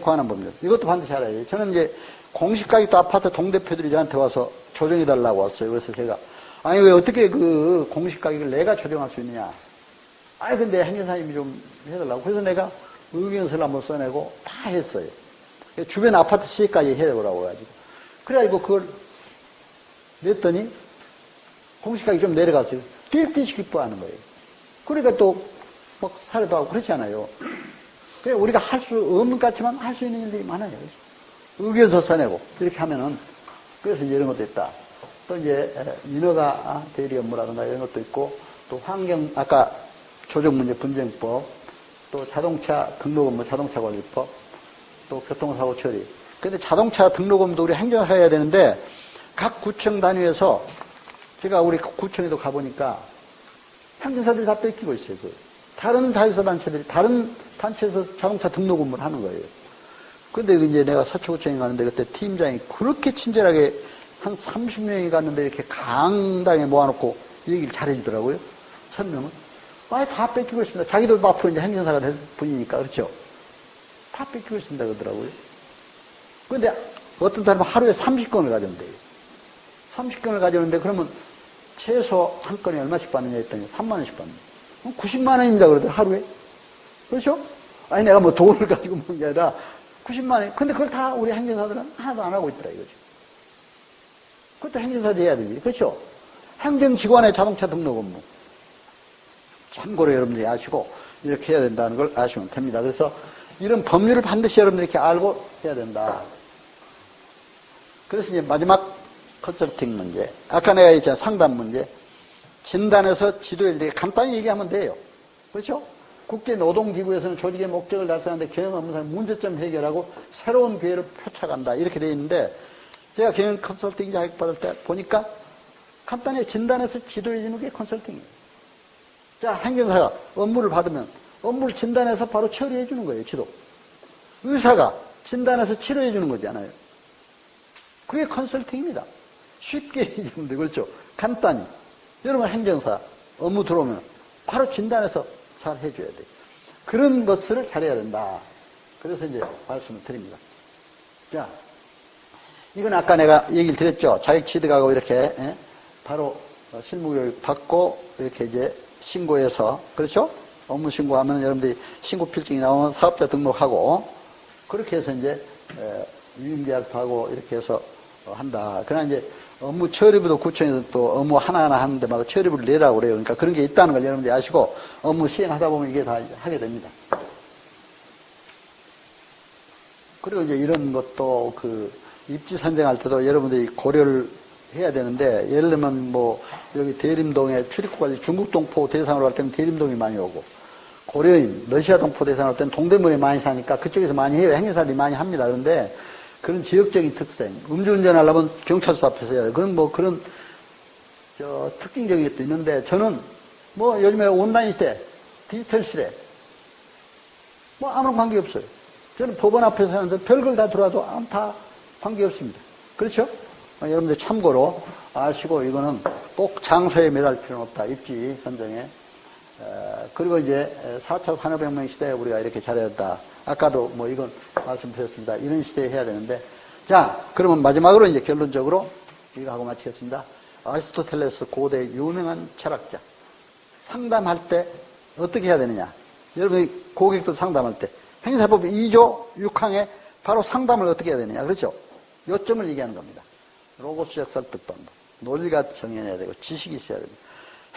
Speaker 1: 관한 법률. 이것도 반드시 알아야 돼요. 저는 이제 공시가격도 아파트 동대표들이 저한테 와서 조정해달라고 왔어요. 그래서 제가 아니 왜 어떻게 그 공시가격을 내가 조정할 수 있느냐. 아니 근데 행정사님이 좀 해달라고. 그래서 내가 의견서를 한번 써내고 다 했어요. 주변 아파트 시세까지 해보라고 해가지고. 그래가지고 그걸 냈더니 공시가격이 좀 내려갔어요. 뛸 듯이 기뻐하는 거예요. 그러니까 또 막 사례도 하고 그렇지 않아요. 그래 우리가 할 수 없는 것 같지만 할 수 있는 일들이 많아요. 의견서 써내고 이렇게 하면은 그래서 이제 이런 것도 있다. 또 이제 인허가 대리 업무라든가 이런 것도 있고 또 환경 아까 조정 문제 분쟁법 또 자동차 등록 업무 자동차 관리법 또 교통사고 처리. 근데 자동차 등록 업무도 우리 행정사 해야 되는데 각 구청 단위에서 제가 우리 구청에도 가보니까 행정사들이 다 뺏기고 있어요. 다른 자유사 단체들이 다른 단체에서 자동차 등록 업무를 하는 거예요. 근데 이제 내가 서초구청에 가는데 그때 팀장이 그렇게 친절하게 한 30명이 갔는데 이렇게 강당에 모아놓고 얘기를 잘해주더라고요. 설명은. 아예 다 뺏기고 있습니다. 자기도 앞으로 이제 행정사가 될 분이니까, 그렇죠? 다 뺏기고 있습니다. 그러더라고요. 근데 어떤 사람은 하루에 30건을 가져온대요. 30건을 가져오는데 그러면 최소 한 건에 얼마씩 받느냐 했더니 3만원씩 받는 거예요. 90만원입니다. 그러더라고요. 하루에. 그렇죠? 아니, 내가 뭐 돈을 가지고 먹는 게 아니라 90만원. 근데 그걸 다 우리 행정사들은 하나도 안 하고 있더라, 이거죠. 그것도 행정사들이 해야 됩니다. 그렇죠? 행정기관의 자동차 등록 업무. 참고로 여러분들이 아시고, 이렇게 해야 된다는 걸 아시면 됩니다. 그래서 이런 법률을 반드시 여러분들이 이렇게 알고 해야 된다. 그래서 이제 마지막 컨설팅 문제. 아까 내가 얘기했잖아, 상담 문제. 진단에서 지도에 이렇게 간단히 얘기하면 돼요. 그렇죠? 국제노동기구에서는 조직의 목적을 달성하는데 경영 업무상 문제점 해결하고 새로운 기회를 펼쳐간다. 이렇게 되어 있는데 제가 경영 컨설팅 자격 받을 때 보니까 간단히 진단에서 지도해 주는 게 컨설팅이에요. 자, 행정사가 업무를 받으면 업무를 진단해서 바로 처리해 주는 거예요. 지도. 의사가 진단해서 치료해 주는 거잖아요. 그게 컨설팅입니다. 쉽게 얘기하면 돼요. 그렇죠? 간단히. 여러분 행정사 업무 들어오면 바로 진단해서 잘 해줘야 돼요. 그런 것을 잘해야 된다. 그래서 이제 말씀을 드립니다. 자, 이건 아까 내가 얘기를 드렸죠. 자격 취득하고 이렇게 바로 실무교육 받고 이렇게 이제 신고해서 그렇죠? 업무 신고하면 여러분들이 신고 필증이 나오면 사업자 등록하고 그렇게 해서 이제 유임계약도 하고 이렇게 해서 한다. 그러나 이제 업무 처리부도 구청에서 또 업무 하나하나 하는 데마다 처리부를 내라고 그래요. 그러니까 그런 게 있다는 걸 여러분들이 아시고 업무 시행하다 보면 이게 다 하게 됩니다. 그리고 이제 이런 것도 그 입지 선정할 때도 여러분들이 고려를 해야 되는데 예를 들면 뭐 여기 대림동에 출입구까지 중국 동포 대상으로 할 때는 대림동이 많이 오고 고려인 러시아 동포 대상으로 할 때는 동대문에 많이 사니까 그쪽에서 많이 해요. 행정사들이 많이 합니다. 그런데 그런 지역적인 특성, 음주운전 하려면 경찰서 앞에서 해야 돼요. 그런 뭐 그런 특징적인 것도 있는데 저는 뭐 요즘에 온라인 시대, 디지털 시대 뭐 아무런 관계 없어요. 저는 법원 앞에서 하는데 별걸 다 들어와도 다 관계 없습니다. 그렇죠? 여러분들 참고로 아시고 이거는 꼭 장소에 매달 필요는 없다. 입지 선정에. 그리고 이제 4차 산업혁명 시대에 우리가 이렇게 잘해야 된다. 아까도 뭐 이건 말씀드렸습니다. 이런 시대에 해야 되는데. 자, 그러면 마지막으로 이제 결론적으로 이거 하고 마치겠습니다. 아리스토텔레스 고대 유명한 철학자. 상담할 때 어떻게 해야 되느냐. 여러분이 고객들 상담할 때. 행사법 2조 6항에 바로 상담을 어떻게 해야 되느냐. 그렇죠? 요점을 얘기하는 겁니다. 로고스적 설득 방법. 논리가 정해져야 되고 지식이 있어야 됩니다.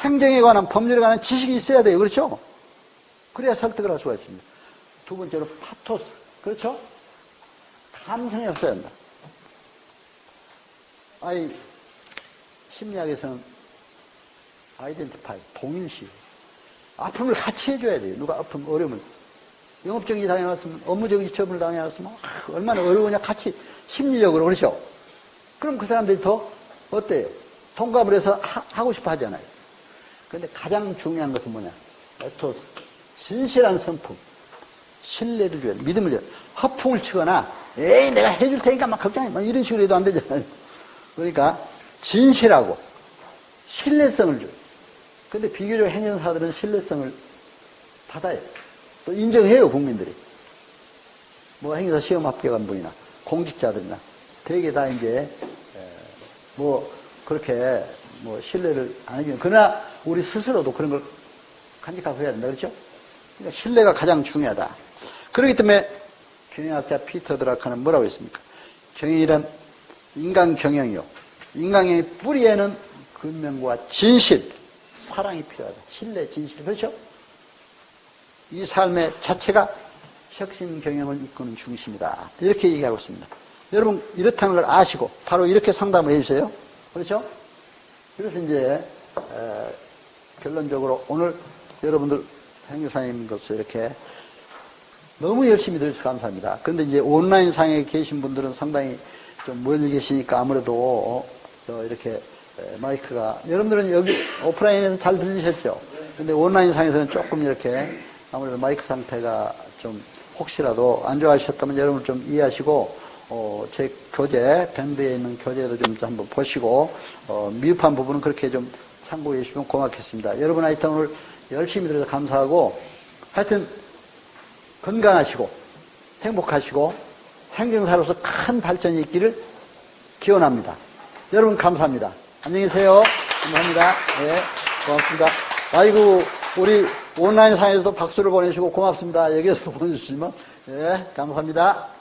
Speaker 1: 행정에 관한 법률에 관한 지식이 있어야 돼요. 그렇죠? 그래야 설득을 할 수가 있습니다. 두 번째로 파토스. 그렇죠? 감성이 없어야 한다. 심리학에서는 아이덴티파이, 동일시. 아픔을 같이 해줘야 돼요. 누가 아픔, 어려움을. 영업정지 당해왔으면, 업무정지 처분을 당해왔으면, 얼마나 어려우냐. 같이 심리적으로, 그렇죠? 그럼 그 사람들이 더 어때요? 통과를 해서 하고 싶어 하잖아요. 그런데 가장 중요한 것은 뭐냐? 에토스, 진실한 성품, 신뢰를 줘야 돼, 믿음을 줘야 돼. 허풍을 치거나, 에이, 내가 해줄 테니까 막 걱정해. 막 이런 식으로 해도 안 되잖아요. 그러니까, 진실하고, 신뢰성을 줘요. 근데 비교적 행정사들은 신뢰성을 받아요. 또 인정해요, 국민들이. 뭐 행정사 시험 합격한 분이나, 공직자들이나, 되게 다 이제, 그렇게, 신뢰를 안 해주는. 그러나, 우리 스스로도 그런 걸 간직하고 해야 된다. 그렇죠? 그러니까 신뢰가 가장 중요하다. 그렇기 때문에, 경영학자 피터 드라커는 뭐라고 했습니까? 경영이란 인간 경영이요. 인간경영의 뿌리에는 근면과 진실, 사랑이 필요하다. 신뢰, 진실. 그렇죠? 이 삶의 자체가 혁신 경영을 이끄는 중심이다. 이렇게 얘기하고 있습니다. 여러분, 이렇다는 걸 아시고, 바로 이렇게 상담을 해주세요. 그렇죠? 그래서 이제, 결론적으로 오늘 여러분들 행정사님으로서 이렇게 너무 열심히 들어주셔서 감사합니다. 그런데 이제 온라인 상에 계신 분들은 상당히 좀 멀리 계시니까 아무래도 이렇게 마이크가, 여러분들은 여기 오프라인에서 잘 들리셨죠? 근데 온라인 상에서는 조금 이렇게 아무래도 마이크 상태가 좀 혹시라도 안 좋아하셨다면 여러분 좀 이해하시고, 제 교재, 밴드에 있는 교재도 좀 한번 보시고, 미흡한 부분은 그렇게 좀 참고해 주시면 고맙겠습니다. 여러분 하여튼 오늘 열심히 들어서 감사하고, 하여튼 건강하시고, 행복하시고, 행정사로서 큰 발전이 있기를 기원합니다. 여러분 감사합니다. 안녕히 계세요. 감사합니다. 네, 고맙습니다. 아이고, 우리 온라인 상에서도 박수를 보내주시고 고맙습니다. 여기에서도 보내주시면, 예, 감사합니다.